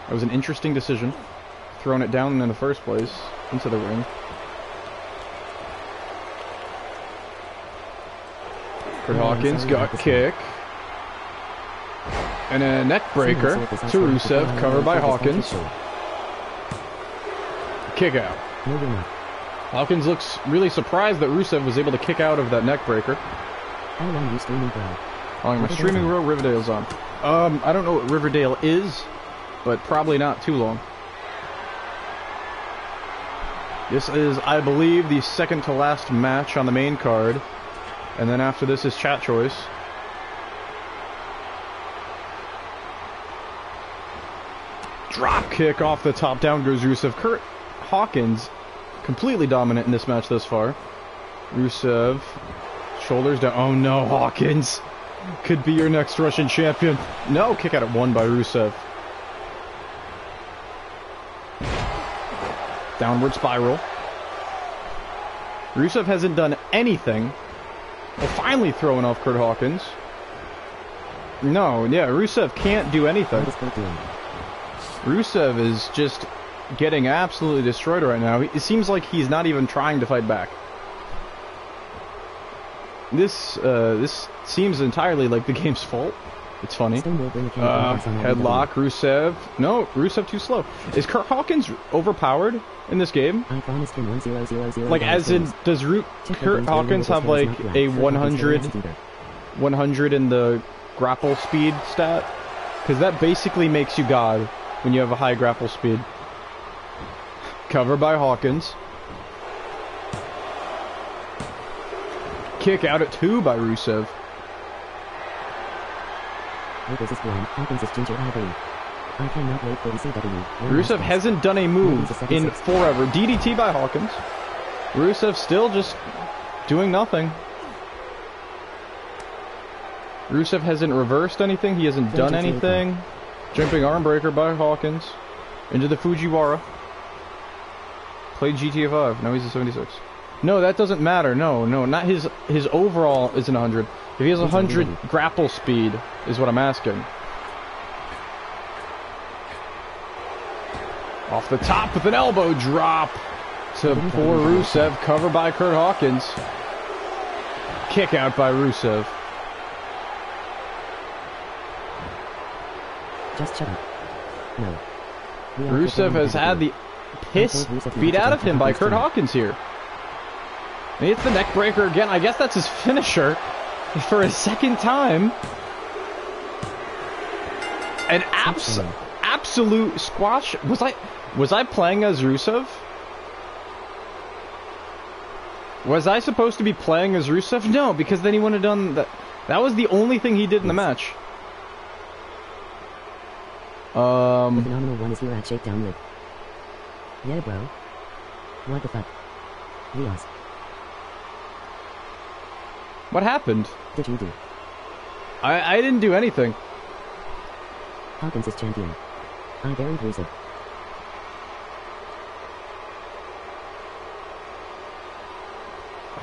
That was an interesting decision. Throwing it down in the first place into the ring. Kurt Hawkins got kick. And a neck breaker to Rusev, covered by Hawkins. Kick out. Hawkins looks really surprised that Rusev was able to kick out of that neck breaker. How long are you streaming, bro? My streaming bro, Riverdale's on. I don't know what Riverdale is, but probably not too long. This is, I believe, the second to last match on the main card. And then after this is chat choice. Drop kick off the top, down goes Rusev. Kurt Hawkins, completely dominant in this match thus far. Rusev, shoulders down. Oh no, Hawkins could be your next Russian champion. No, kick out at 1 by Rusev. Downward spiral. Rusev hasn't done anything. Well, finally throwing off Kurt Hawkins. No, yeah, Rusev can't do anything. Rusev is just getting absolutely destroyed right now. It seems like he's not even trying to fight back. This seems entirely like the game's fault. It's funny. Headlock, Rusev. No, Rusev too slow. Is Kurt Hawkins overpowered in this game? Like, as in, does Kurt Hawkins have like a 100 in the grapple speed stat? Because that basically makes you God when you have a high grapple speed. Cover by Hawkins. Kick out at 2 by Rusev. Rusev hasn't done a move in forever. DDT by Hawkins. Rusev still just doing nothing. Rusev hasn't reversed anything. He hasn't done anything. Jumping arm breaker by Hawkins. Into the Fujiwara. Played GTA 5. Now he's a 76. No, that doesn't matter. No, not his overall isn't 100. If he has 100 grapple speed, is what I'm asking. Off the top with an elbow drop to poor Rusev. Cover by Kurt Hawkins. Kick out by Rusev. Just shut up. No. Rusev has had the piss beat out of him by Kurt Hawkins here. And it's the neck breaker again. I guess that's his finisher for a second time. An absolute squash. Was I playing as Rusev? Was I supposed to be playing as Rusev? No, because then he wouldn't have done that. That was the only thing he did in the match. The phenomenal one is here at Shakedown with. Yeah, bro. What the fuck? Rios. What happened? Did you do? I didn't do anything. Hawkins is champion. I buried Rusev.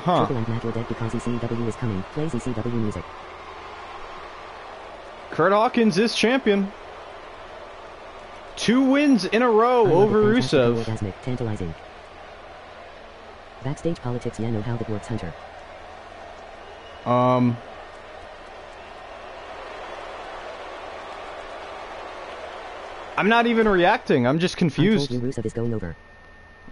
Huh. Triple and Matt were dead because ECW is coming. Plays ECW music. Kurt Hawkins is champion. 2 wins in a row over Rusev. Orgasmic, tantalizing. Backstage politics, yeah, know how that works, Hunter. I'm not even reacting. I'm just confused. I told you Rusev is going over.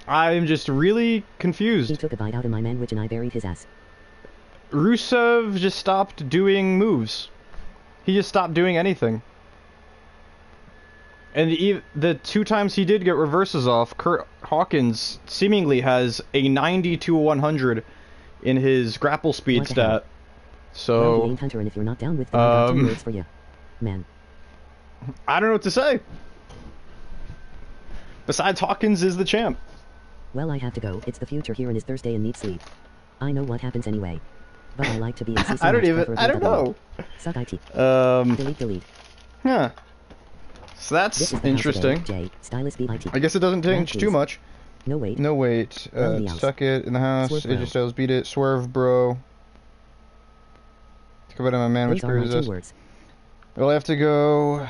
I'm just really confused. He took a bite out of my manwich and I buried his ass. Rusev just stopped doing moves. He just stopped doing anything. And the 2 times he did get reverses off, Kurt Hawkins seemingly has a 90 to 100 in his grapple speed stat. So, and if you're not down with them, I got 2 words for you. Man. I don't know what to say. Besides, Hawkins is the champ. Well, I have to go. It's the future here and it's Thursday and need sleep. I know what happens anyway. But I like to be in CC. I don't know. Suck IT. Delete. Huh. So that's interesting. J, stylus BIT. I guess it doesn't change too much. No wait. No wait. Suck it in the house. AJ Styles beat it. Swerve, bro. Talk about it, my man. Which period is this? Words. Well, I have to go.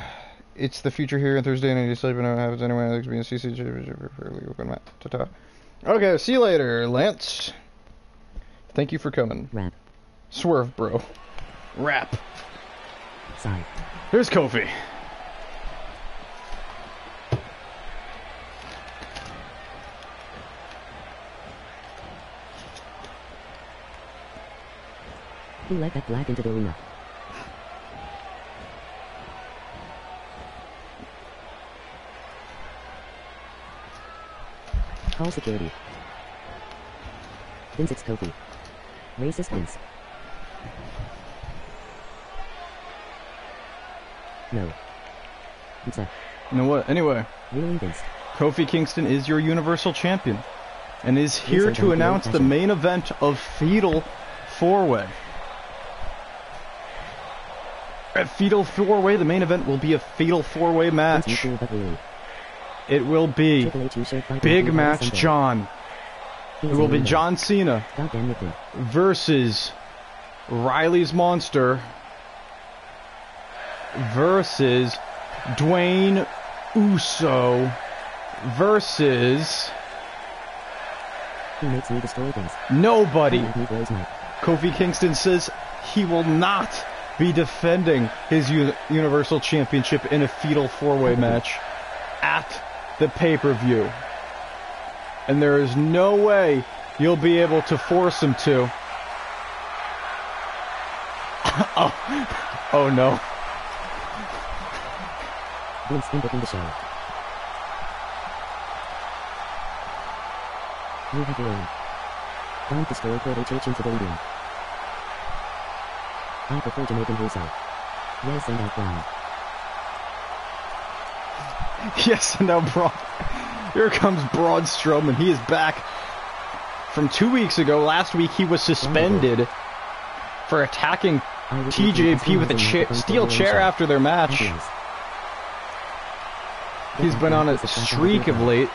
It's the future here on Thursday, and I need to sleep, and it happens anyway. I like to be in CC. Ta-ta. Okay, see you later, Lance. Thank you for coming. Rap. Swerve, bro. Rap. Sigh. Here's Kofi. Who let that black into the arena? Call security. Vince X Kofi. Racist Vince. No. What's that? You know what? Anyway. Really, Vince? Kofi Kingston is your Universal Champion. And is here to announce the main event of Fatal 4-Way. At Fatal 4-Way, the main event will be a Fatal 4-Way match. It will be Big Match John. It will be John Cena versus Riley's Monster versus Dwayne Uso versus nobody. Kofi Kingston says he will not be defending his Universal Championship in a Fatal 4-Way match at the pay-per-view. And there is no way you'll be able to force him to. Oh no. Vince in the show. You have your own. Don't destroy HH into the leading. I prefer Jamaican Russo. Yes, and out Brown. Yes, and now Braun. Here comes Braun Strowman. He is back from 2 weeks ago. Last week he was suspended for attacking TJP with a steel chair after their match. He's been on a streak of late,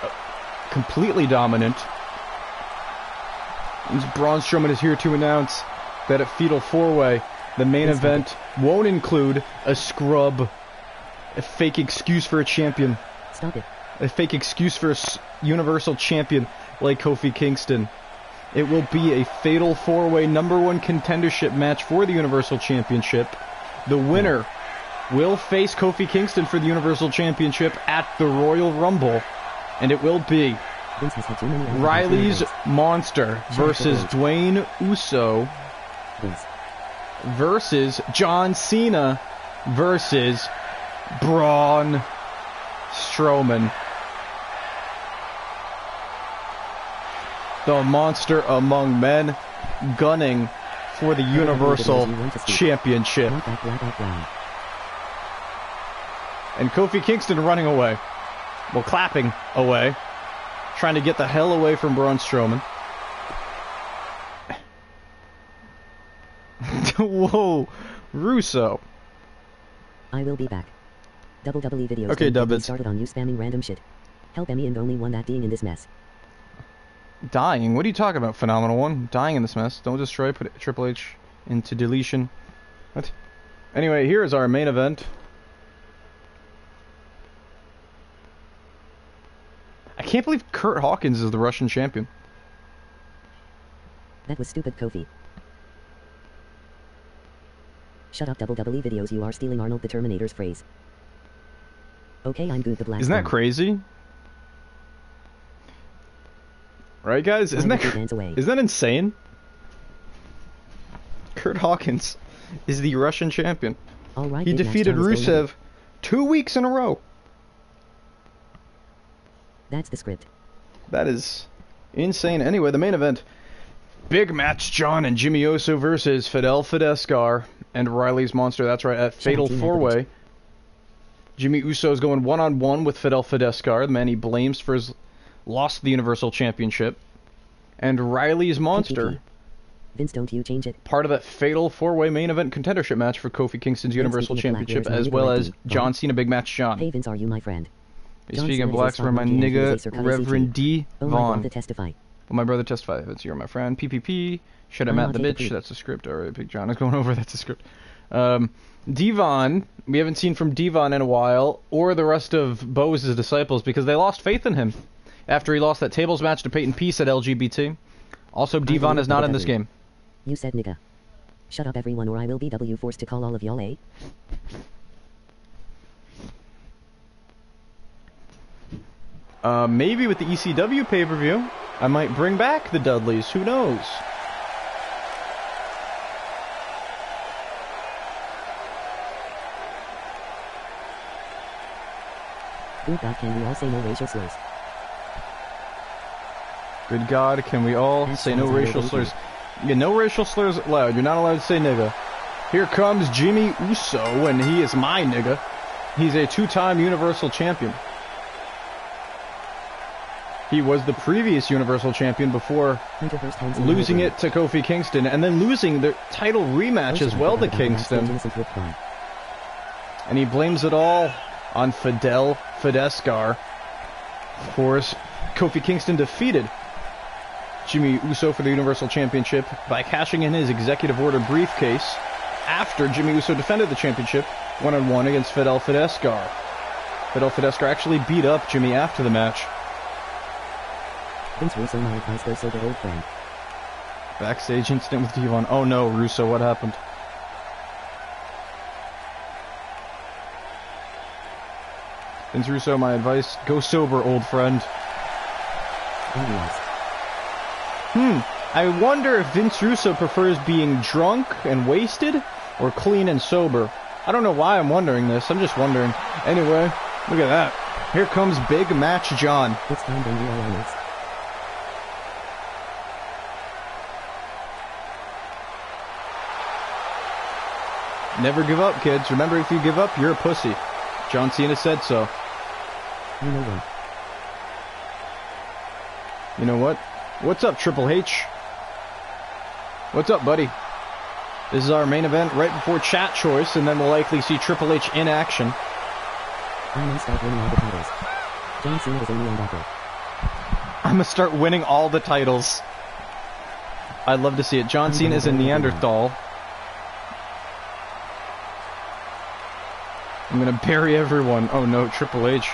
completely dominant. Braun Strowman is here to announce that at Fatal 4-Way, the main event won't include a scrub, a fake excuse for a champion. Stop it. A fake excuse for a Universal Champion like Kofi Kingston. It will be a Fatal 4-Way #1 contendership match for the Universal Championship. The winner will face Kofi Kingston for the Universal Championship at the Royal Rumble. And it will be Riley's Monster versus Dwayne Uso versus John Cena versus Braun Strowman. The monster among men, gunning for the Universal Championship. And Kofi Kingston running away. Well, clapping away. Trying to get the hell away from Braun Strowman. Whoa, Russo. I will be back. WWE videos okay, Dubbins. Started on you spamming random shit. Help Emmy and only one that being in this mess. Dying? What are you talking about, Phenomenal One? Dying in this mess. Don't destroy, put Triple H into deletion. What? Anyway, here is our main event. I can't believe Kurt Hawkins is the Russian champion. That was stupid, Kofi. Shut up, WWE videos, you are stealing Arnold the Terminator's phrase. Okay, I'm good, the black. Isn't that crazy? Right, guys? Isn't that insane? Kurt Hawkins is the Russian champion. All right, He big match defeated time is going on. Rusev 2 weeks in a row. That's the script. That is insane. Anyway, the main event. Big match, John and Jimmy Uso versus FETAL, Fidescar, and Riley's Monster. That's right, at Fatal 4-Way. Jimmy Uso is going one-on-one with FETAL Fidescar, the man he blames for his loss to the Universal Championship. And Riley's Monster, Vince, don't you change it. part of that Fatal 4-Way main event contendership match for Kofi Kingston's Universal speaking of black, Championship, where's as my well nigga as ID? John Cena Big Match John. Hey Vince, are you my friend? John Speaking Cena of is blacks, a for my stock monkey and nigga, he's a circus Reverend D. Oh, my Vaughn. God, testify. Well, my brother testified. Vince, you're my friend. PPP. Should I I'll Matt the take a bitch? peek. That's a script. Alright, Big John is going over. That's a script. Devon. We haven't seen from Devon in a while, or the rest of Bo's disciples, because they lost faith in him after he lost that tables match to Peyton Peace at LGBT. Also, Devon is not in this game. You said nigga. Shut up everyone or I will be forced to call all of y'all, eh? Maybe with the ECW pay-per-view, I might bring back the Dudleys. Who knows? Good God, can we all say no racial slurs? Good God, can we all say no racial slurs? Yeah, no racial slurs allowed. You're not allowed to say nigga. Here comes Jimmy Uso, and he is my nigga. He's a two-time Universal Champion. He was the previous Universal Champion before losing it to Kofi Kingston, and then losing the title rematch as well to Kingston. And he blames it all on FETAL Fidescar. Of course, Kofi Kingston defeated Jimmy Uso for the Universal Championship by cashing in his executive order briefcase after Jimmy Uso defended the championship one-on-one against FETAL Fidescar. FETAL Fidescar actually beat up Jimmy after the match. Vince Russo, my advice goes so the old friend. Backstage incident with Devon. Oh no, Russo, what happened? Vince Russo, my advice, go sober, old friend. I wonder if Vince Russo prefers being drunk and wasted or clean and sober. I don't know why I'm wondering this, I'm just wondering. Anyway, look at that. Here comes Big Match John. It's time to be all honest. Never give up, kids. Remember, if you give up, you're a pussy. John Cena said so. You know what? You know what? What's up, Triple H? What's up, buddy? This is our main event right before chat choice, and then we'll likely see Triple H in action. I'm gonna start winning all the titles. John Cena is a Neanderthal. I'm gonna start winning all the titles. I'd love to see it. John Cena is a Neanderthal. I'm gonna bury everyone. Oh no, Triple H.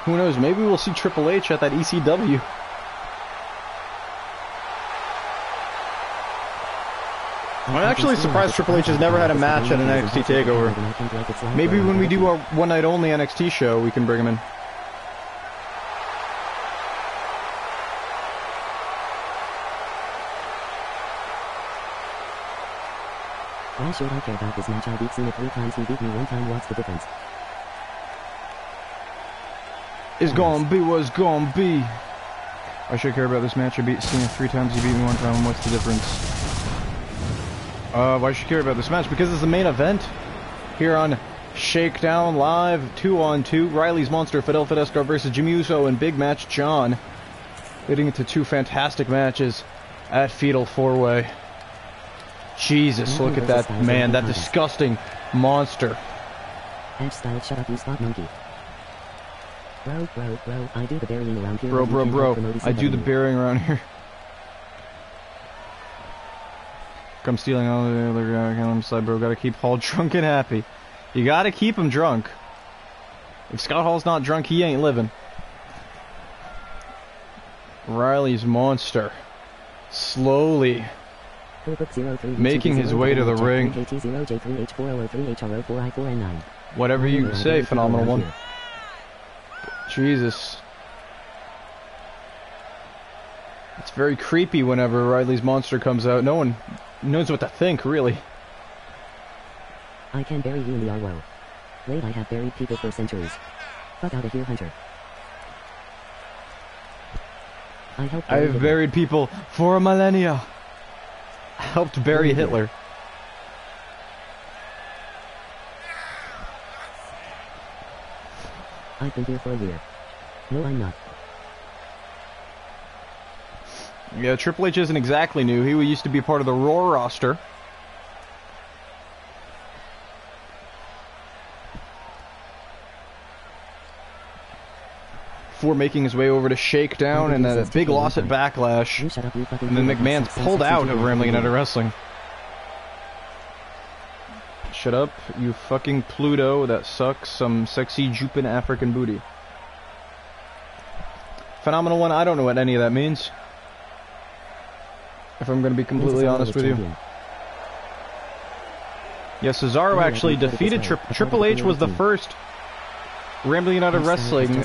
Who knows, maybe we'll see Triple H at that ECW. I'm actually surprised Triple H has never had a match at an NXT TakeOver. Maybe when we do our one-night-only NXT show, we can bring him in. Why should I care about this match? I beat Cena 3 times, he beat me 1 time, what's the difference? It's gonna be what's gonna be. I should care about this match. I beat Cena 3 times, he beat me 1 time, what's the difference? Why should I care about this match? Because it's the main event here on Shakedown Live 2-on-2. Riley's Monster, FETAL Fidescar versus Jimmy Uso and Big Match John. Leading into 2 fantastic matches at Fatal 4-Way. Jesus, look at that man, that disgusting monster. Edge style, shut up, you spot monkey. Bro, I do the burying around here. Bro, I do the burying around here. Come stealing all the other on the side, bro. Gotta keep Hall drunk and happy. You gotta keep him drunk. If Scott Hall's not drunk, he ain't living. Riley's Monster. Slowly making his way to the ring. Whatever you say, Phenomenal One. Jesus. It's very creepy whenever Riley's monster comes out. No one knows what to think, really. I can bury you in the Arwell. Wait, I have buried people for centuries. Fuck out of here, Hunter. I've buried people for a millennia. I helped bury Hitler. I've been here for a year. No, I'm not. Yeah, Triple H isn't exactly new. He used to be part of the Raw roster. Before making his way over to Shakedown and a big loss at Backlash. And then McMahon's pulled out of Rambling United Wrestling. Shut up, you fucking Pluto that sucks some sexy Jupin African booty. Phenomenal One, I don't know what any of that means. If I'm going to be completely honest with you. Yeah, Cesaro actually defeated Triple H. Was the first Rambling United Wrestling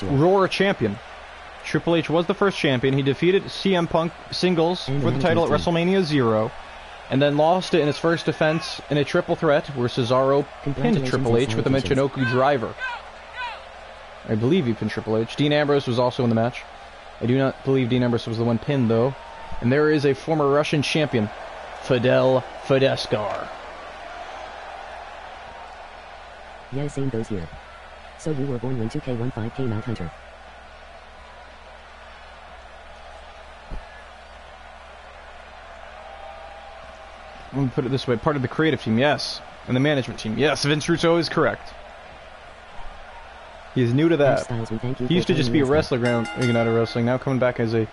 Raw champion. Triple H was the first champion. He defeated CM Punk singles for the title at WrestleMania 0, and then lost it in his first defense in a triple threat where Cesaro pinned Triple H with a Michinoku driver. I believe he pinned Triple H. Dean Ambrose was also in the match. I do not believe Dean Ambrose was the one pinned, though. And there is a former Russian champion, Fidel Fideskar. Yeah, same goes here. So you were born when 2K15 came out, Hunter. Let me put it this way. Part of the creative team, yes. And the management team, yes. Vince Russo is correct. He is new to that. He used to just be a wrestler around United Wrestling, now coming back as a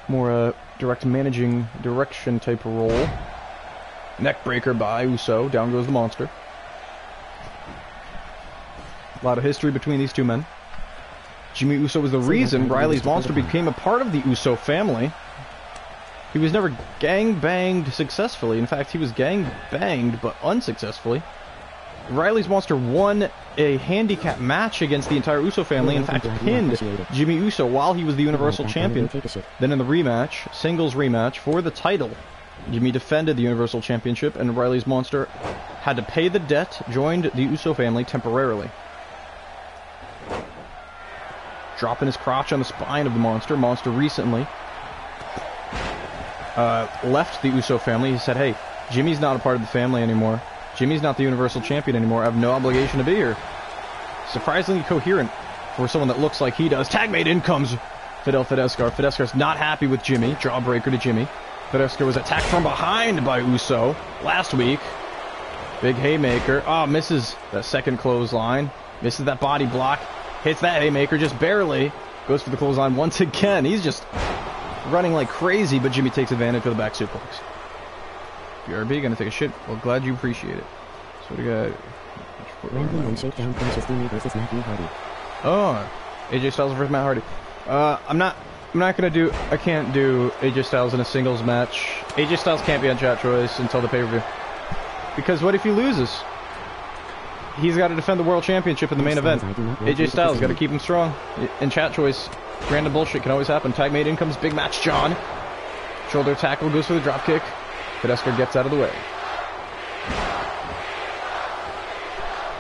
more direct managing direction type of role. Neckbreaker by Uso. Down goes the monster. A lot of history between these two men. Jimmy Uso was the reason Riley's monster became a part of the Uso family. He was never gang-banged successfully. In fact, he was gang-banged, but unsuccessfully. Riley's monster won a handicap match against the entire Uso family. In fact, pinned Jimmy Uso while he was the Universal Champion. Then in the rematch, singles rematch for the title, Jimmy defended the Universal Championship, and Riley's monster had to pay the debt, joined the Uso family temporarily. Dropping his crotch on the spine of the monster. Monster recently left the Uso family. He said, hey, Jimmy's not a part of the family anymore. Jimmy's not the Universal Champion anymore. I have no obligation to be here. Surprisingly coherent for someone that looks like he does. Tag made in comes Fidel Fideskar. Fideskar's not happy with Jimmy. Jawbreaker to Jimmy. Fideskar was attacked from behind by Uso last week. Big haymaker. Oh, misses that second clothesline. Misses that body block. Hits that haymaker just barely. Goes for the clothesline once again. He's just running like crazy, but Jimmy takes advantage of the back suplex. BRB gonna take a shit. Well, glad you appreciate it. So we got Rambling and Shakedown finishes Steamy versus Matthew Hardy. Oh, AJ Styles versus Matt Hardy. I can't do AJ Styles in a singles match. AJ Styles can't be on Chat Choice until the pay-per-view. Because what if he loses? He's got to defend the World Championship in the main event. AJ Styles got to keep him strong. In Chat Choice, random bullshit can always happen. Tag made in comes Big Match John. Shoulder tackle, goes for the drop kick. Fideskar gets out of the way.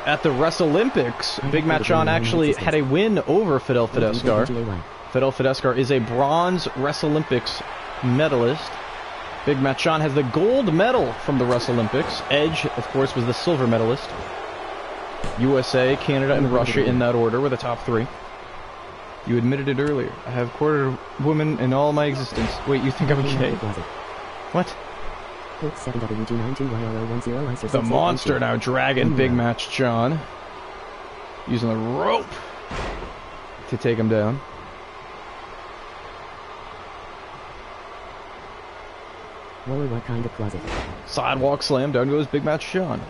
At the WrestleOlympics, Big Match John actually had a win over Fidel Fideskar. Fidel Fideskar is a bronze WrestleOlympics medalist. Big Match John has the gold medal from the WrestleOlympics. Edge, of course, was the silver medalist. USA, Canada, and Russia in that order were the top three. You admitted it earlier. I have quarter woman in all my existence. Wait, you think I'm gay? What? The monster now dragging Big Match John. Using the rope to take him down. Whoa, what kind of closet? Sidewalk slam, down goes Big Match John.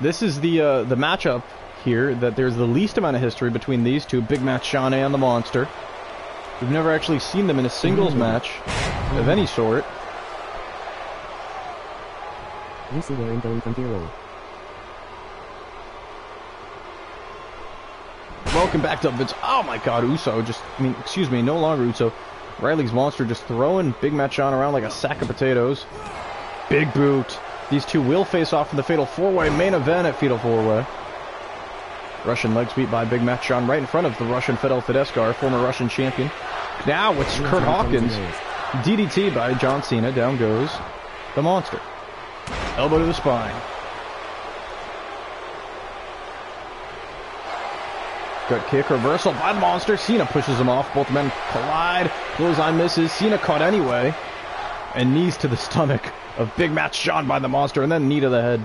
This is the matchup here that there's the least amount of history between these two, Big Match John and the Monster. We've never actually seen them in a singles match of any sort. You see where I'm going from here, roll. Welcome back to Vince. Oh my God, Uso excuse me, no longer Uso. Riley's Monster just throwing Big Matt John around like a sack of potatoes. Big boot. These two will face off in the Fatal 4-Way main event at Fatal 4-Way. Russian leg sweep by Big Matt John right in front of the Russian FETAL Fedeskar, former Russian champion. Now it's Kurt Hawkins. DDT by John Cena. Down goes the Monster. Elbow to the spine. Gut kick, reversal by the Monster. Cena pushes him off. Both men collide. Clothesline misses. Cena caught anyway. And knees to the stomach of Big Match John by the Monster. And then knee to the head.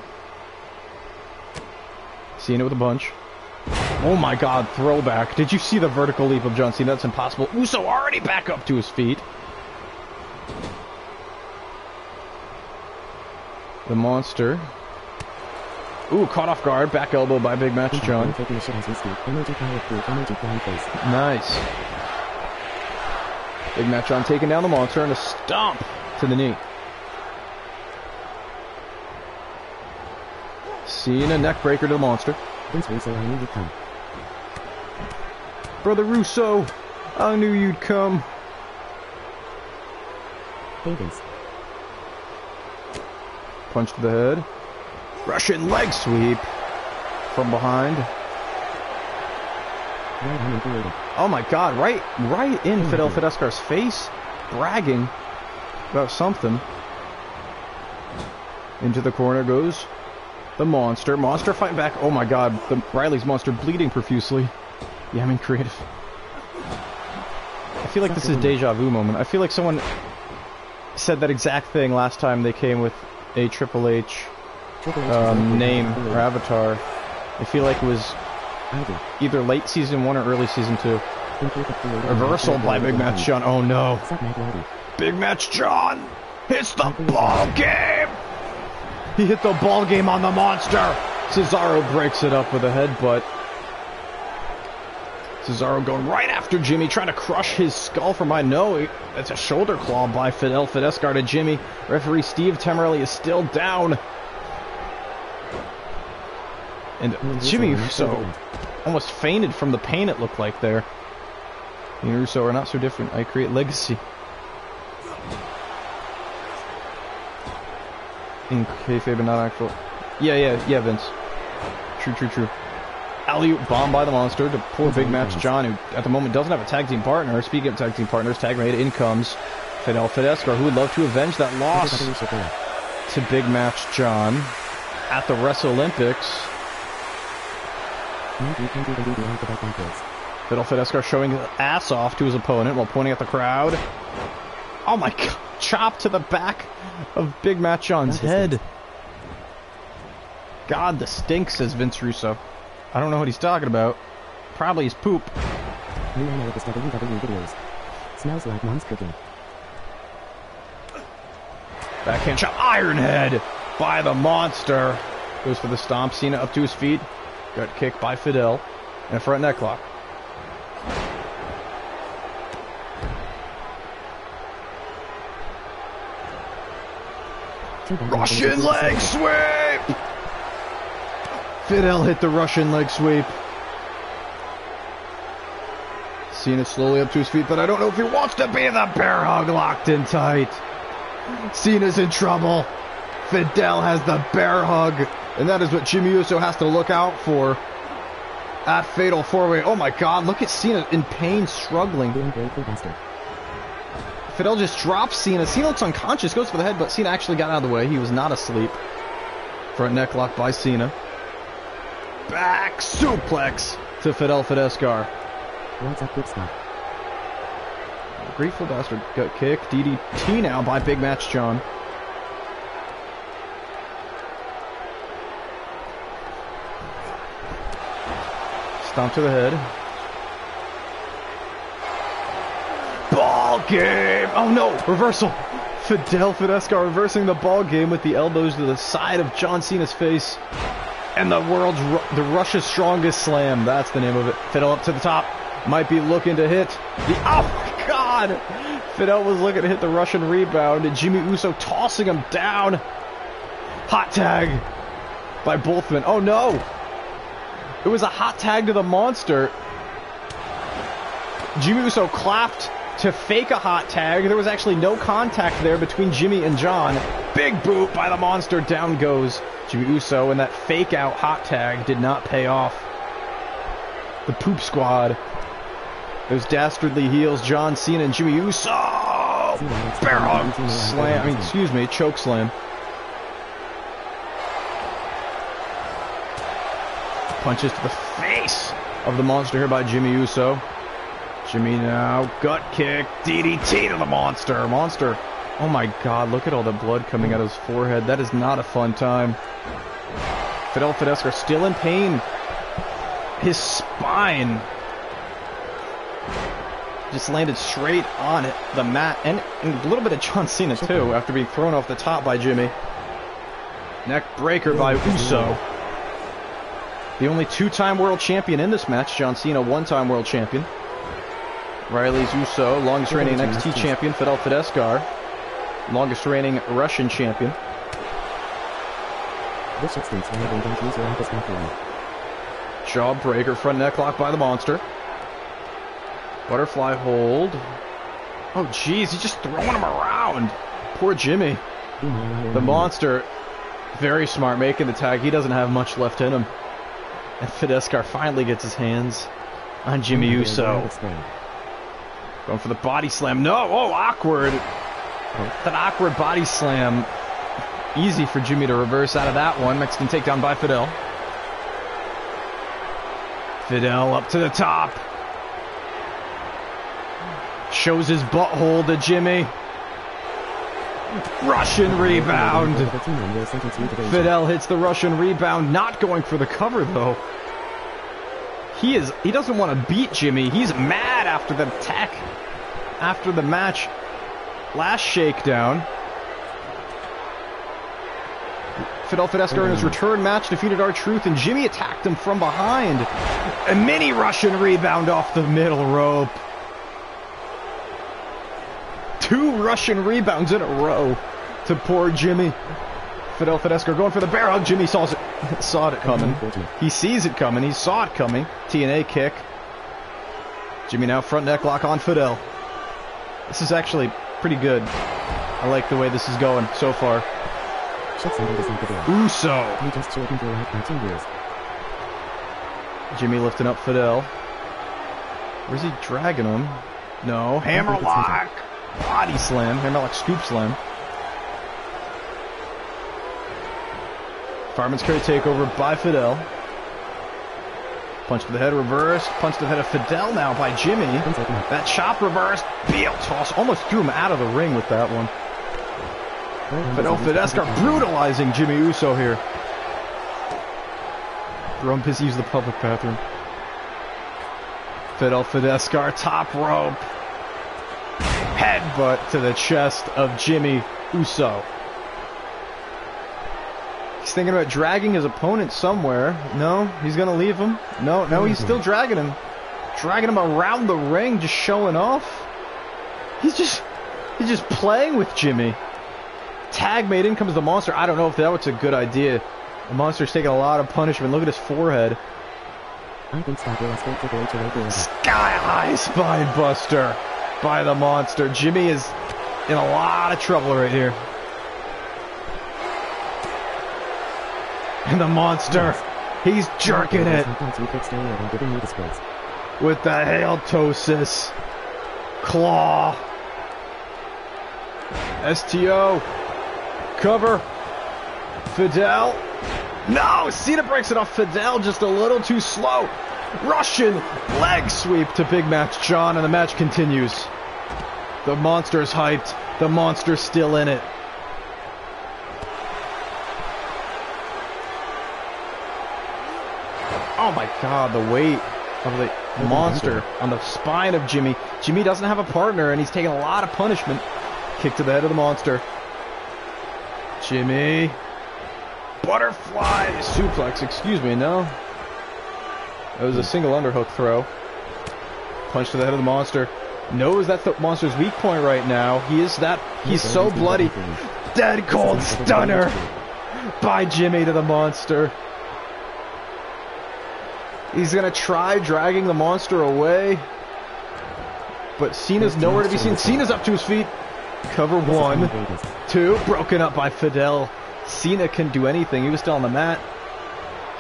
Cena with a punch. Oh my God, throwback. Did you see the vertical leap of John Cena? That's impossible. Uso already back up to his feet. The Monster. Ooh, caught off guard. Back elbow by Big Match John. Nice. Big Match John taking down the Monster and a stomp to the knee. Cena neck breaker to the Monster. Brother Russo, I knew you'd come. Punch to the head. Russian leg sweep from behind. Oh my God, right in FETAL Fedeskar's face, bragging about something. Into the corner goes the Monster. Monster fighting back. Oh my God, the Riley's Monster bleeding profusely. Yeah, I mean creative. I feel like this is a deja vu moment. I feel like someone said that exact thing last time they came with a Triple H name or avatar. I feel like it was either late season 1 or early season 2. Reversal by Big Match John. Oh no. Big Match John hits the ball game. He hit the ball game on the Monster. Cesaro breaks it up with a headbutt. Cesaro going right after Jimmy, trying to crush his skull from behind. No, that's a shoulder claw by FETAL Fedeskar to Jimmy. Referee Steve Temerelli is still down. And Jimmy Uso almost fainted from the pain it looked like there. Me and Russo are not so different. I create legacy. In kayfabe and not actual. Yeah, Vince. True. Alley-oop bomb by the Monster to poor Big Match John, who at the moment doesn't have a tag team partner. Speaking of tag team partners, tag made, in comes FETAL Fedeskar, who would love to avenge that loss to Big Match John at the Wrestle-Olympics. FETAL Fedeskar showing his ass off to his opponent while pointing at the crowd. Oh my God, chop to the back of Big Match John's head. God, the stink, says Vince Russo. I don't know what he's talking about. Probably his poop. Smells like mom's cooking. Backhand shot, Iron Head by the Monster. Goes for the stomp. Cena up to his feet. Gut kick by FETAL. And a front necklock. Russian leg sweep! FETAL hit the Russian leg sweep. Cena slowly up to his feet, but I don't know if he wants to be. The bear hug locked in tight. Cena's in trouble. FETAL has the bear hug, and that is what Jimmy Uso has to look out for at Fatal 4-Way. Oh my God, look at Cena in pain, struggling. FETAL just drops Cena. Cena looks unconscious, goes for the head, but Cena actually got out of the way. He was not asleep. Front neck lock by Cena. Back suplex to FETAL Fedeskar. What's up, good stuff? Grateful Bastard gut kick. DDT now by Big Match John. Stomp to the head. Ball game! Oh no! Reversal! FETAL Fedeskar reversing the ball game with the elbows to the side of John Cena's face. And the Russia's strongest slam. That's the name of it. FETAL up to the top. Might be looking to hit the... Oh my God! FETAL was looking to hit the Russian rebound. And Jimmy Uso tossing him down. Hot tag by both men. Oh no! It was a hot tag to the Monster. Jimmy Uso clapped to fake a hot tag. There was actually no contact there between Jimmy and John. Big boot by the Monster. Down goes Jimmy Uso, and that fake out hot tag did not pay off. The Poop Squad. Those dastardly heels, John Cena and Jimmy Uso. Bear hug slam. I mean, excuse me, choke slam. Punches to the face of the Monster here by Jimmy Uso. Jimmy now, gut kick, DDT to the Monster. Monster, oh my God, look at all the blood coming out of his forehead. That is not a fun time. Fidel Fidescar still in pain. His spine just landed straight on it, the mat, and a little bit of John Cena too, after being thrown off the top by Jimmy. Neck breaker by Uso. The only two-time world champion in this match. John Cena, one-time world champion. Riley's Uso, longest reigning NXT champion. Fidel Fidescar, longest reigning Russian champion. Jawbreaker, front necklock by the Monster. Butterfly hold. Oh, jeez, he's just throwing him around. Poor Jimmy. The Monster, very smart, making the tag. He doesn't have much left in him. And Fidescar finally gets his hands on Jimmy Uso. Going for the body slam. No! Oh, awkward. That awkward body slam. Easy for Jimmy to reverse out of that one. Mexican takedown by Fidel. Fidel up to the top. Shows his butthole to Jimmy. Russian rebound. Fidel hits the Russian rebound, not going for the cover though. He doesn't want to beat Jimmy. He's mad after the attack, after the match. Last shakedown. Fidel Fidescar in his return match defeated R-Truth, and Jimmy attacked him from behind. A mini Russian rebound off the middle rope. 2 Russian rebounds in a row to poor Jimmy. Fidel Fidescar going for the bear hug. Jimmy saw it coming. He sees it coming. He saw it coming. TNA kick. Jimmy now front neck lock on Fidel. This is actually pretty good. I like the way this is going so far. Uso. Jimmy lifting up Fidel. Where's he dragging him? No. Hammerlock. Body slam. Hammerlock scoop slam. Fireman's carry takeover by Fidel. Punch to the head reversed. Punch to the head of Fidel now by Jimmy. That chop reversed. Heel toss. Almost threw him out of the ring with that one. Fidel Fidescar brutalizing Jimmy Uso here. Rumpus use the public bathroom. Fidel Fidescar top rope. Headbutt to the chest of Jimmy Uso. He's thinking about dragging his opponent somewhere. No, he's going to leave him. No, he's still dragging him. Dragging him around the ring, just showing off. He's just playing with Jimmy. Tag made, in comes the Monster. I don't know if that was a good idea. The Monster's taking a lot of punishment. Look at his forehead. Sky high spine buster by the Monster. Jimmy is in a lot of trouble right here. And the Monster, he's jerking it with the halitosis claw. STO. Cover. Fidel. No! Cena breaks it off. Fidel just a little too slow. Russian leg sweep to Big Match John, and the match continues. The Monster's hyped. The Monster's still in it. Oh my God, the weight of the Monster on the spine of Jimmy. Jimmy doesn't have a partner, and he's taking a lot of punishment. Kick to the head of the Monster. Jimmy. Butterfly suplex, excuse me, no. That was a single underhook throw. Punch to the head of the Monster. Knows that's the Monster's weak point right now. He's so bloody. Dead cold stunner by Jimmy to the Monster. He's gonna try dragging the Monster away. but Cena's nowhere to be seen. Cena's up to his feet. Cover 1, 2, broken up by FETAL. Cena can do anything. He was still on the mat.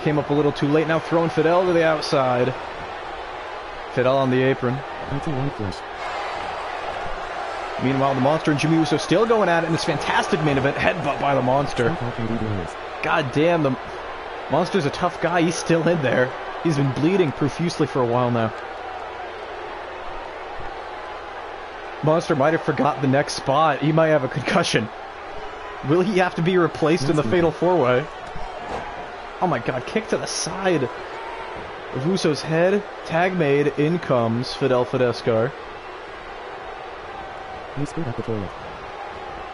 Came up a little too late. Now throwing FETAL to the outside. FETAL on the apron. Meanwhile, the Monster and Jimmy Uso still going at it in this fantastic main event. Headbutt by the Monster. God damn, the Monster's a tough guy. He's still in there. He's been bleeding profusely for a while now. Monster might have forgot the next spot. He might have a concussion. Will he have to be replaced in the Fatal 4-Way? Oh my god, kick to the side of Uso's head. Tag made. In comes FETAL Fidescar.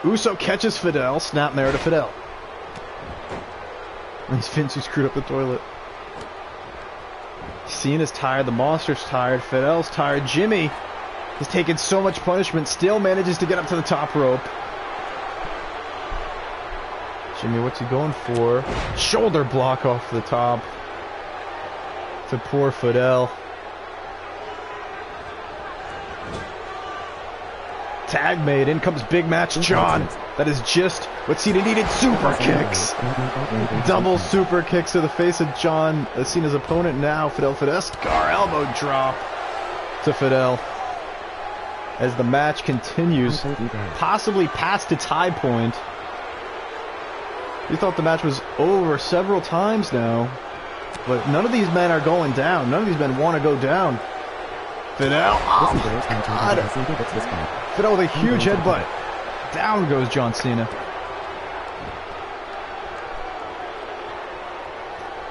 Uso catches FETAL. Snap there to FETAL. It's Vince who screwed up the toilet. Cena's tired. The Monster's tired. FETAL's tired. Jimmy has taken so much punishment, still manages to get up to the top rope. Jimmy, what's he going for? Shoulder block off the top. To poor FETAL. Tag made. In comes Big Match John. That is just what Cena needed. Super kicks. Double super kicks to the face of John, Cena's opponent. Now FETAL Fidescar. Elbow drop to FETAL. As the match continues, possibly past its high point. You thought the match was over several times now, but none of these men are going down. None of these men want to go down. FETAL, oh my god! FETAL with a huge headbutt. Down goes John Cena.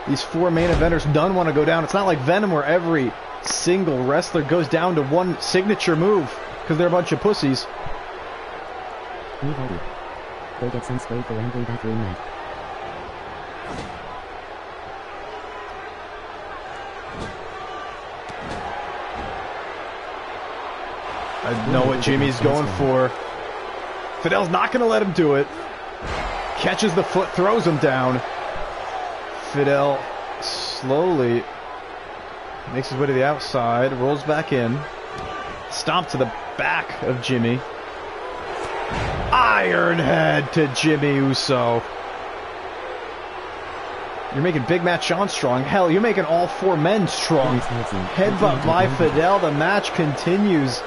These 4 main eventers, none want to go down. It's not like Venom where every single wrestler goes down to one signature move. Because they're a bunch of pussies. Go get some spray for rambling bathroom night. I know what Jimmy's going for. FETAL's not going to let him do it. Catches the foot, throws him down. FETAL slowly makes his way to the outside, rolls back in. Stomp to the back of Jimmy. Iron head to Jimmy Uso. You're making Big Match John strong. Hell, you're making all 4 men strong. Headbutt by FETAL. The match continues.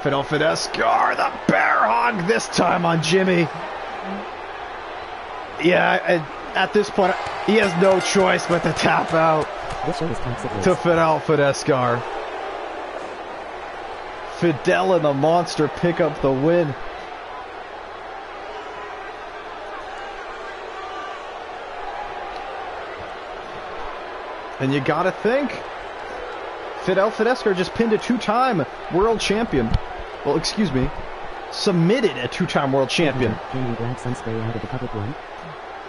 FETAL Fidescar. The bear hug this time on Jimmy. Yeah, at this point, he has no choice but to tap out. To FETAL Fidescar. FETAL and the Monster pick up the win. And you gotta think, FETAL Fidescar just pinned a 2-time world champion. Well, excuse me, submitted a 2-time world champion. Can you grab some spray out of the public one?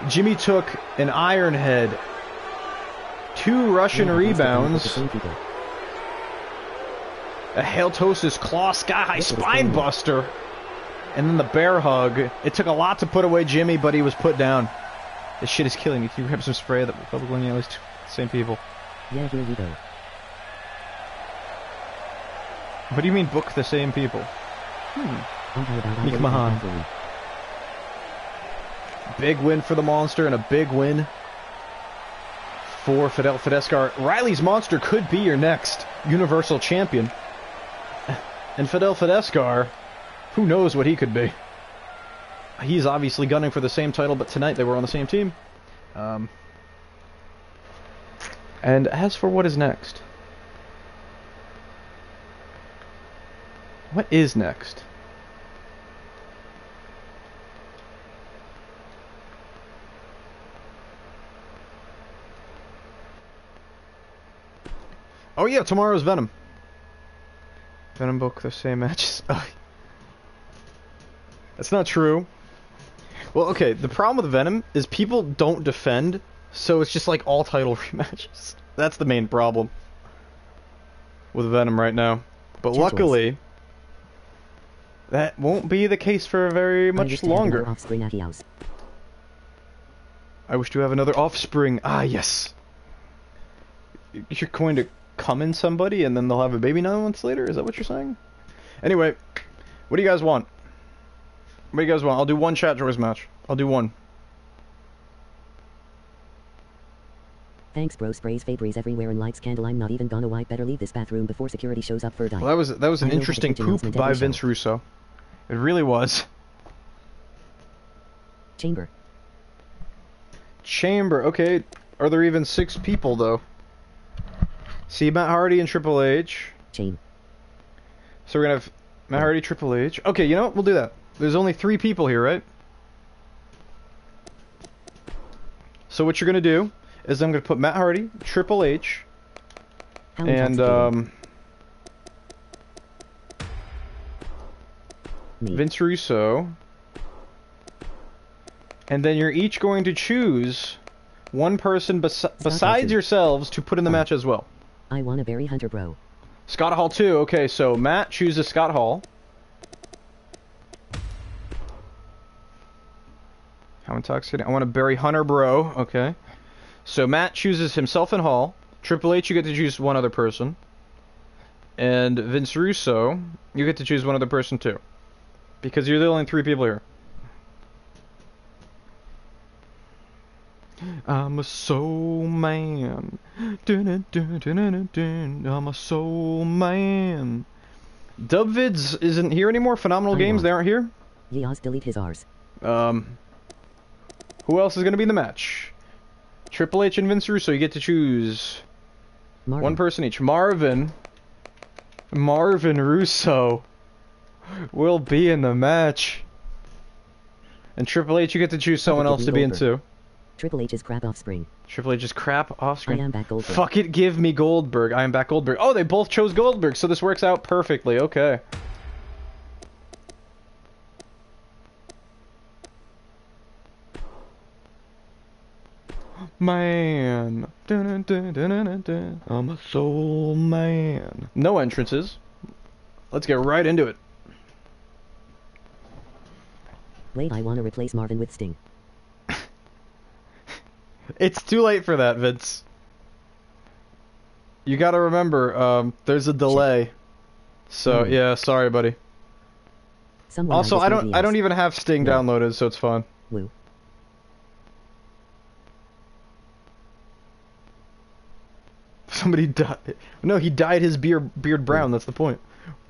Jimmy took an Iron Head, 2 Russian rebounds, a Haltosis Claw Sky High Spine Buster, and then the bear hug. It took a lot to put away Jimmy, but he was put down. This shit is killing me. Can you grab some spray of the Republic one? Yeah, at least same people. Yeah, here we go. What do you mean book the same people? Mahan. Big win for the Monster and a big win for FETAL Fidescar. Riley's Monster could be your next Universal Champion. And FETAL Fidescar, who knows what he could be. He's obviously gunning for the same title, but tonight they were on the same team. And as for what is next? What is next? Oh yeah, tomorrow's Venom. Venom book the same matches. That's not true. Well, okay, the problem with Venom is people don't defend, so it's just like all title rematches. That's the main problem with Venom right now. But luckily, that won't be the case for very much longer. I wish to have another offspring. Ah, yes. You're going to come in somebody and then they'll have a baby 9 months later? Is that what you're saying? Anyway, what do you guys want? What do you guys want? I'll do one chat choice match. I'll do one. Thanks, bro. Sprays Febreze everywhere and lights candle. I'm not even gonna wipe. Better leave this bathroom before security shows up for a dime. Well, that was an interesting poop by Vince Russo. It really was. Chamber. Chamber. Okay. Are there even 6 people though? See, Matt Hardy and Triple H. Chain. So we're gonna have Matt Hardy, Triple H. Okay, you know what? We'll do that. There's only 3 people here, right? So what you're gonna do is I'm gonna put Matt Hardy, Triple H, and Vince Russo, and then you're each going to choose one person besides yourselves to put in the match as well. I want a Barry Hunter, bro. Scott Hall too. Okay, so Matt chooses Scott Hall. How intoxicating. I want a Barry Hunter, bro. Okay. So Matt chooses himself and Hall. Triple H, you get to choose one other person. And Vince Russo, you get to choose one other person too. Because you're the only 3 people here. I'm a soul man. Dun, dun, dun, dun, dun. I'm a soul man. Dubvids isn't here anymore. Phenomenal Games, they aren't here. Yaz, delete his R's. Who else is going to be in the match? Triple H and Vince Russo, you get to choose one person each. Marvin Russo will be in the match. And Triple H, you get to choose someone else to be in too. Triple H's crap offspring. Triple H's crap offspring. I am back Goldberg. Fuck it, give me Goldberg. I am back Goldberg. Oh, they both chose Goldberg, so this works out perfectly. Okay. Man. Dun, dun, dun, dun, dun, dun. I'm a soul man. No entrances. Let's get right into it. Wait, I want to replace Marvin with Sting. It's too late for that, Vince. You gotta remember, there's a delay. So, yeah, sorry, buddy. Also, I don't even have Sting downloaded, so it's fine. Woo. Somebody died. No, he dyed his beard brown, that's the point.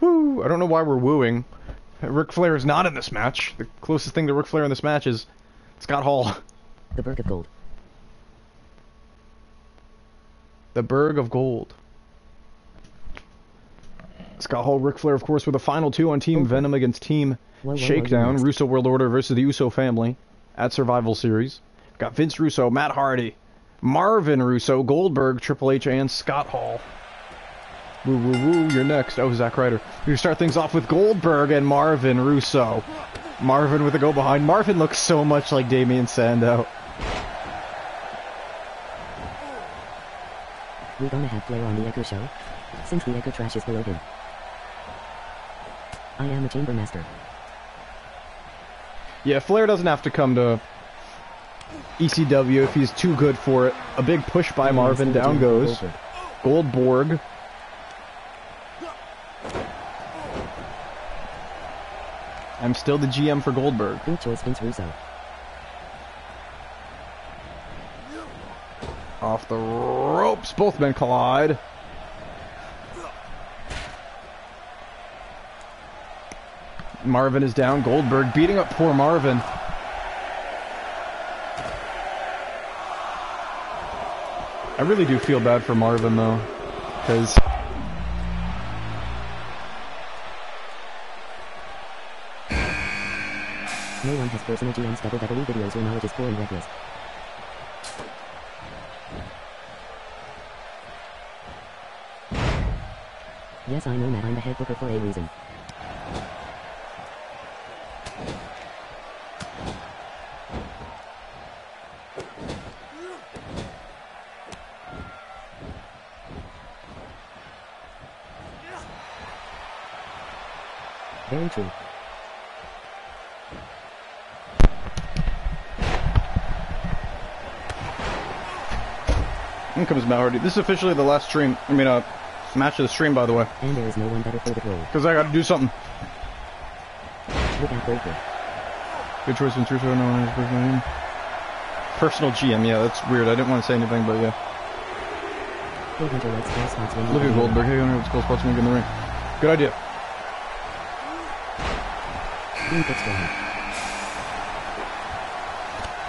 Woo! I don't know why we're wooing. Ric Flair is not in this match. The closest thing to Ric Flair in this match is Scott Hall. The Berg of Gold. The Berg of Gold. Scott Hall, Ric Flair, of course, were the final 2 on Team Venom against Team Shakedown. Russo World Order versus the Uso family at Survival Series. Got Vince Russo, Matt Hardy, Marvin Russo, Goldberg, Triple H, and Scott Hall. Woo, woo, woo, you're next. Oh, Zack Ryder. We start things off with Goldberg and Marvin Russo. Marvin with a go behind. Marvin looks so much like Damien Sandow. We're gonna have Flair on the Echo Show, since the Echo trash is below him. I am a Chamber Master. Yeah, Flair doesn't have to come to ECW if he's too good for it. A big push by Marvin, down goes Goldberg. I'm still the GM for Goldberg. Good choice, Vince Russo. Off the ropes, both men collide. Marvin is down, Goldberg beating up poor Marvin. I really do feel bad for Marvin though, because no one has personal GM's WWE videos where knowledge is poor and reckless. Yes, I know, Matt. I'm the head booker for a reason. Very true. In comes Matt Hardy. This is officially the last stream. I mean, match of the stream, by the way. And there is no one better for the role. Because I gotta do something. Look at Breaker. Good choice, Vince Russo. No one has personal name. Personal GM, yeah, that's weird. I didn't want to say anything, but yeah. Hey Hunter, let's call spots when Look at Goldberg. Hey, Hunter, let's call spots when we get in the ring. Good idea. Dean picks for him.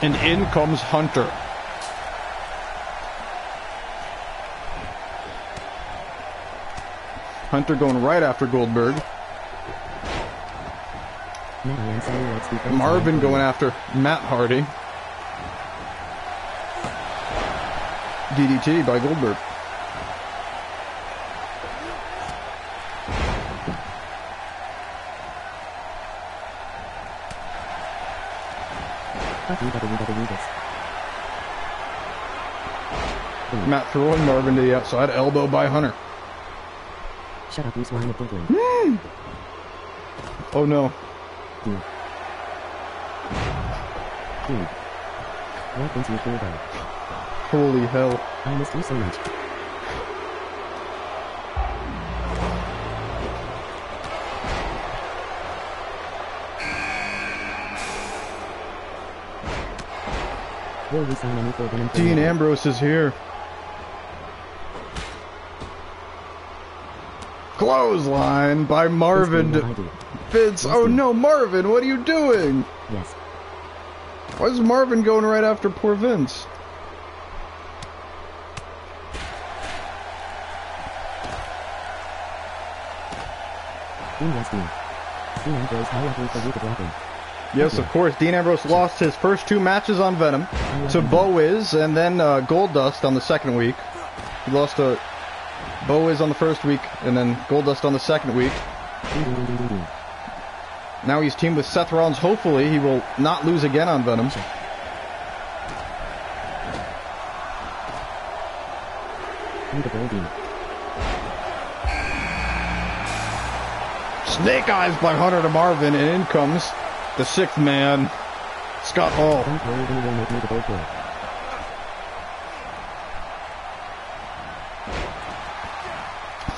And in comes Hunter. Hunter going right after Goldberg. Marvin going after Matt Hardy. DDT by Goldberg. Matt throwing Marvin to the outside, elbow by Hunter. Shut up, you swine of Brooklyn. Oh no. Dude. Welcome to your though. Holy hell. I missed you so much. Will we sign any for Venom? Dean Ambrose is here. Clothesline by Marvin. Vince, oh no, Marvin, what are you doing? Yes. Why is Marvin going right after poor Vince? Dean Ambrose, how lucky for you to block him. Yes, of course. Dean Ambrose lost his first 2 matches on Venom to Bo Wiz and then Goldust on the second week. He lost to Bo Wiz on the first week and then Goldust on the second week. Now he's teamed with Seth Rollins. Hopefully he will not lose again on Venom. Snake Eyes by Hunter to Marvin, and in comes the 6th man, Scott Hall.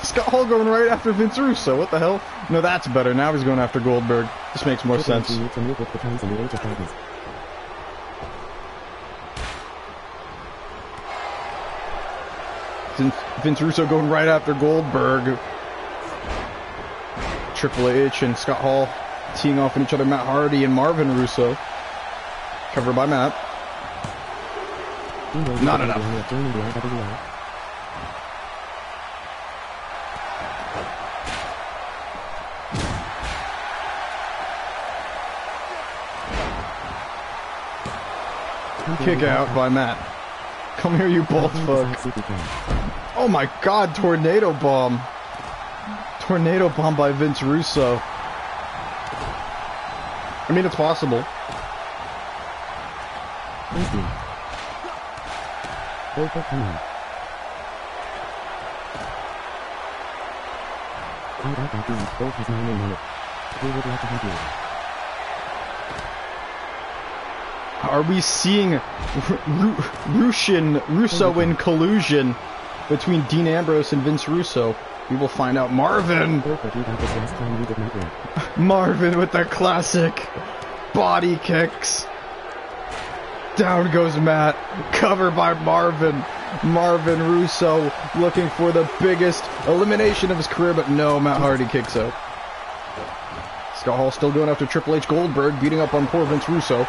Scott Hall going right after Vince Russo. What the hell? No, that's better. Now he's going after Goldberg. This makes more sense. Vince Russo going right after Goldberg. Triple H and Scott Hall teeing off on each other. Matt Hardy and Marvin Russo. Covered by Matt. Not enough. Kick out by Matt. Come here, you bald fuck. Oh my god, tornado bomb. Tornado bomb by Vince Russo. I mean, it's possible. Are we seeing Russo in collusion between Dean Ambrose and Vince Russo? We will find out. Marvin! Marvin with the classic body kicks. Down goes Matt. Cover by Marvin. Marvin Russo looking for the biggest elimination of his career, but no, Matt Hardy kicks out. Scott Hall still going after Triple H. Goldberg, beating up on poor Vince Russo.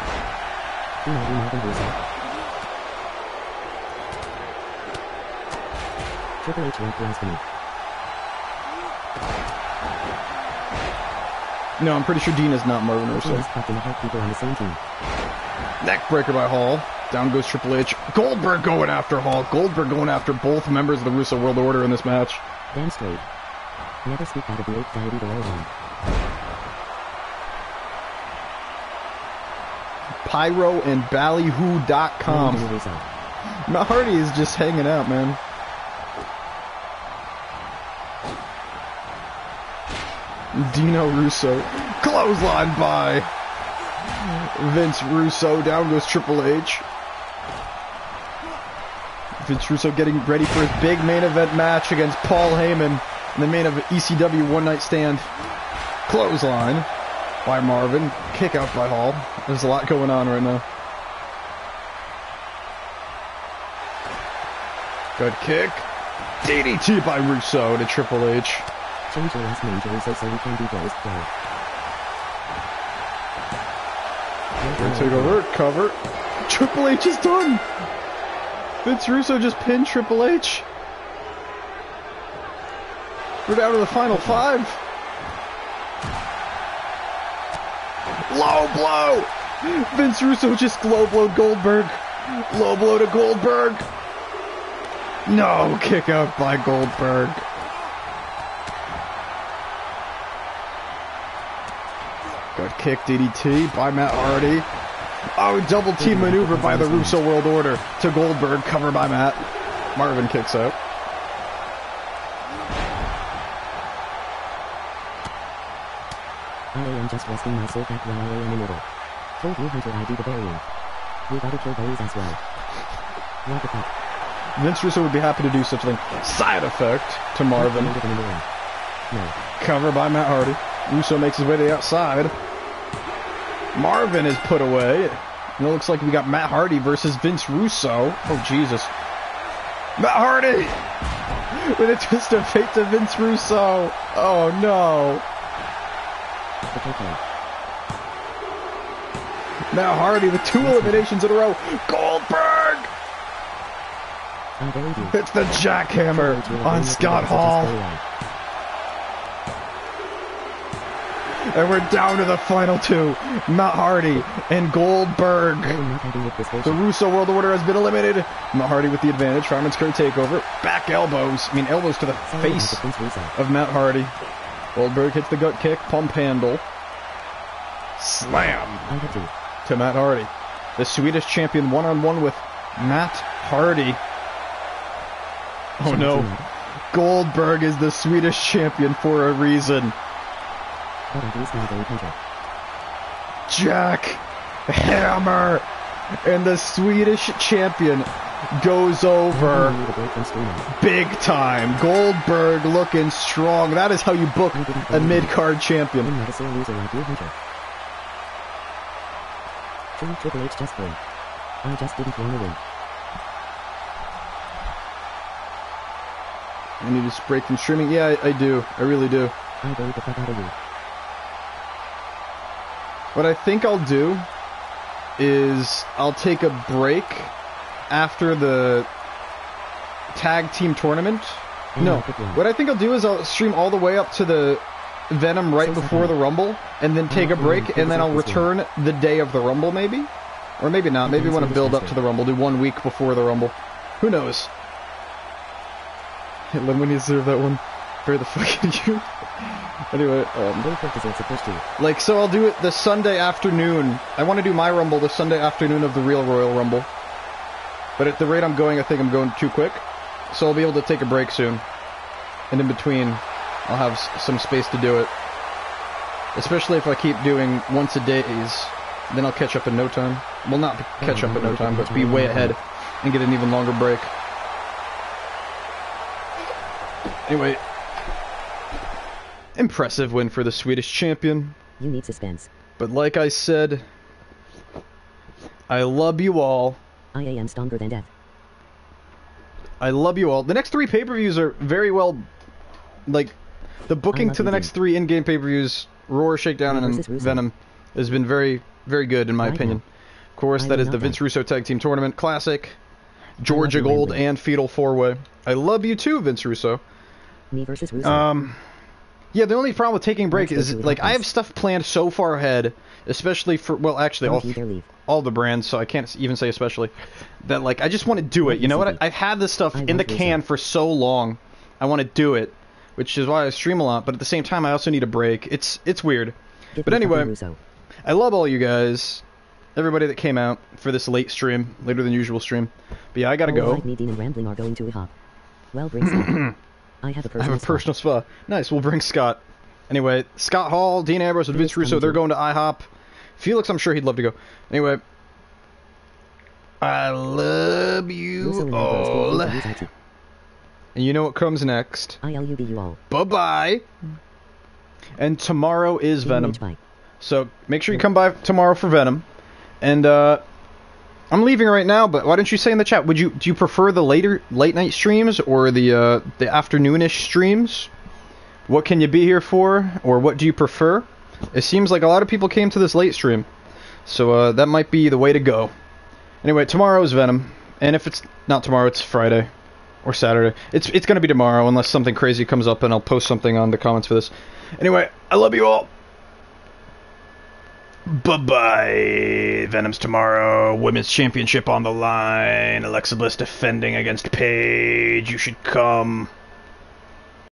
Triple H went blasphemy. No, I'm pretty sure Dean is not Marvin Russo. Neck breaker by Hall. Down goes Triple H. Goldberg going after Hall. Goldberg going after both members of the Russo World Order in this match. Damn straight. Never speak out of the anxiety below him. Pyro and Ballyhoo.com. Matt Hardy is just hanging out, man. Dino Russo. Clothesline by Vince Russo. Down goes Triple H. Vince Russo getting ready for his big main event match against Paul Heyman in the main of ECW One Night Stand. Clothesline by Marvin. Kick out by Hall. There's a lot going on right now. Good kick. DDT by Russo to Triple H. Change your last name to Russo so you can be Ghost Pro. Take over, cover. Triple H is done! Vince Russo just pinned Triple H. We're down to the final 5. Low blow! Vince Russo just low blowed Goldberg. Low blow to Goldberg. No, kick out by Goldberg. Good kick, DDT by Matt Hardy. Oh, double team maneuver by the Russo World Order to Goldberg, cover by Matt. Marvin kicks out. I am just resting myself back while I lay in the middle. Told you Hunter I do the burying. We gotta kill those as well. What the fuck? Vince Russo would be happy to do such a thing. Side effect to Marvin. No. Cover by Matt Hardy. Russo makes his way to the outside. Marvin is put away. And it looks like we got Matt Hardy versus Vince Russo. Oh, Jesus. Matt Hardy! With a twist of fate to Vince Russo. Oh, no. Matt Hardy with 2 eliminations in a row. Goldberg! It's the jackhammer on Scott Hall. And we're down to the final 2. Matt Hardy and Goldberg. The Russo World Order has been eliminated. Matt Hardy with the advantage. Fireman's Curry takeover. Back elbows. I mean, elbows to the face of Matt Hardy. Goldberg hits the gut kick. Pump handle. Slam to Matt Hardy. The Swedish champion one-on-one with Matt Hardy. Oh no. Goldberg is the Swedish champion for a reason. Jack Hammer and the Swedish champion goes over big time. Goldberg looking strong. That is how you book a mid-card champion. Triple H just won. I just didn't want to win. I need to break from streaming. Yeah, I do. I really do. I buried the fuck out of you. What I think I'll do is I'll take a break after the tag team tournament. No, what I think I'll do is I'll stream all the way up to the Venom right before the Rumble, and then take a break, and then I'll return the day of the Rumble, maybe? Or maybe not. Maybe I want to build up to the Rumble, do 1 week before the Rumble. Who knows? Hey, Lynn, when you deserve that one. Where the fuck are you? Anyway, like, so I'll do it the Sunday afternoon. I want to do my Rumble the Sunday afternoon of the real Royal Rumble. But at the rate I'm going, I think I'm going too quick. So I'll be able to take a break soon. And in between, I'll have some space to do it. Especially if I keep doing once a days, then I'll catch up in no time. Well, not catch up in no time, but be way ahead and get an even longer break. Anyway, impressive win for the Swedish champion. You need suspense. But like I said, I love you all. I am stronger than death. I love you all. The next 3 pay-per-views are very well, like, the booking to the next 3 in-game pay-per-views, Roar, Shakedown, and Venom, has been very, very good in my opinion. Of course, that is the Vince Russo Tag Team Tournament Classic, Georgia Gold, and Fetal 4-Way. I love you too, Vince Russo. Me versus Russo. Yeah, the only problem with taking a break is, like, I have stuff planned so far ahead, especially for, well, actually, all the brands, so I can't even say especially, that, like, I just want to do it. You know what? I've had this stuff in the can for so long. I want to do it, which is why I stream a lot, but at the same time, I also need a break. It's weird. But anyway, I love all you guys, everybody that came out for this late stream, later than usual stream. But yeah, I gotta go. Me, Dean, and Rambling are going to IHOP. Well, bring Scott. I have a personal spa. Nice, we'll bring Scott. Anyway, Scott Hall, Dean Ambrose, and Vince Russo, they're going to IHOP. Felix, I'm sure he'd love to go. Anyway, I love you all. And you know what comes next. I love you all. Bye-bye. And tomorrow is Venom. So make sure you come by tomorrow for Venom. And I'm leaving right now, but why don't you say in the chat, do you prefer the late night streams or the afternoonish streams? What can you be here for, or what do you prefer? It seems like a lot of people came to this late stream, so that might be the way to go. Anyway, tomorrow is Venom, and if it's not tomorrow, it's Friday or Saturday. It's gonna be tomorrow unless something crazy comes up, and I'll post something on the comments for this. Anyway, I love you all. Bye-bye. Venom's tomorrow. Women's Championship on the line. Alexa Bliss defending against Paige. You should come.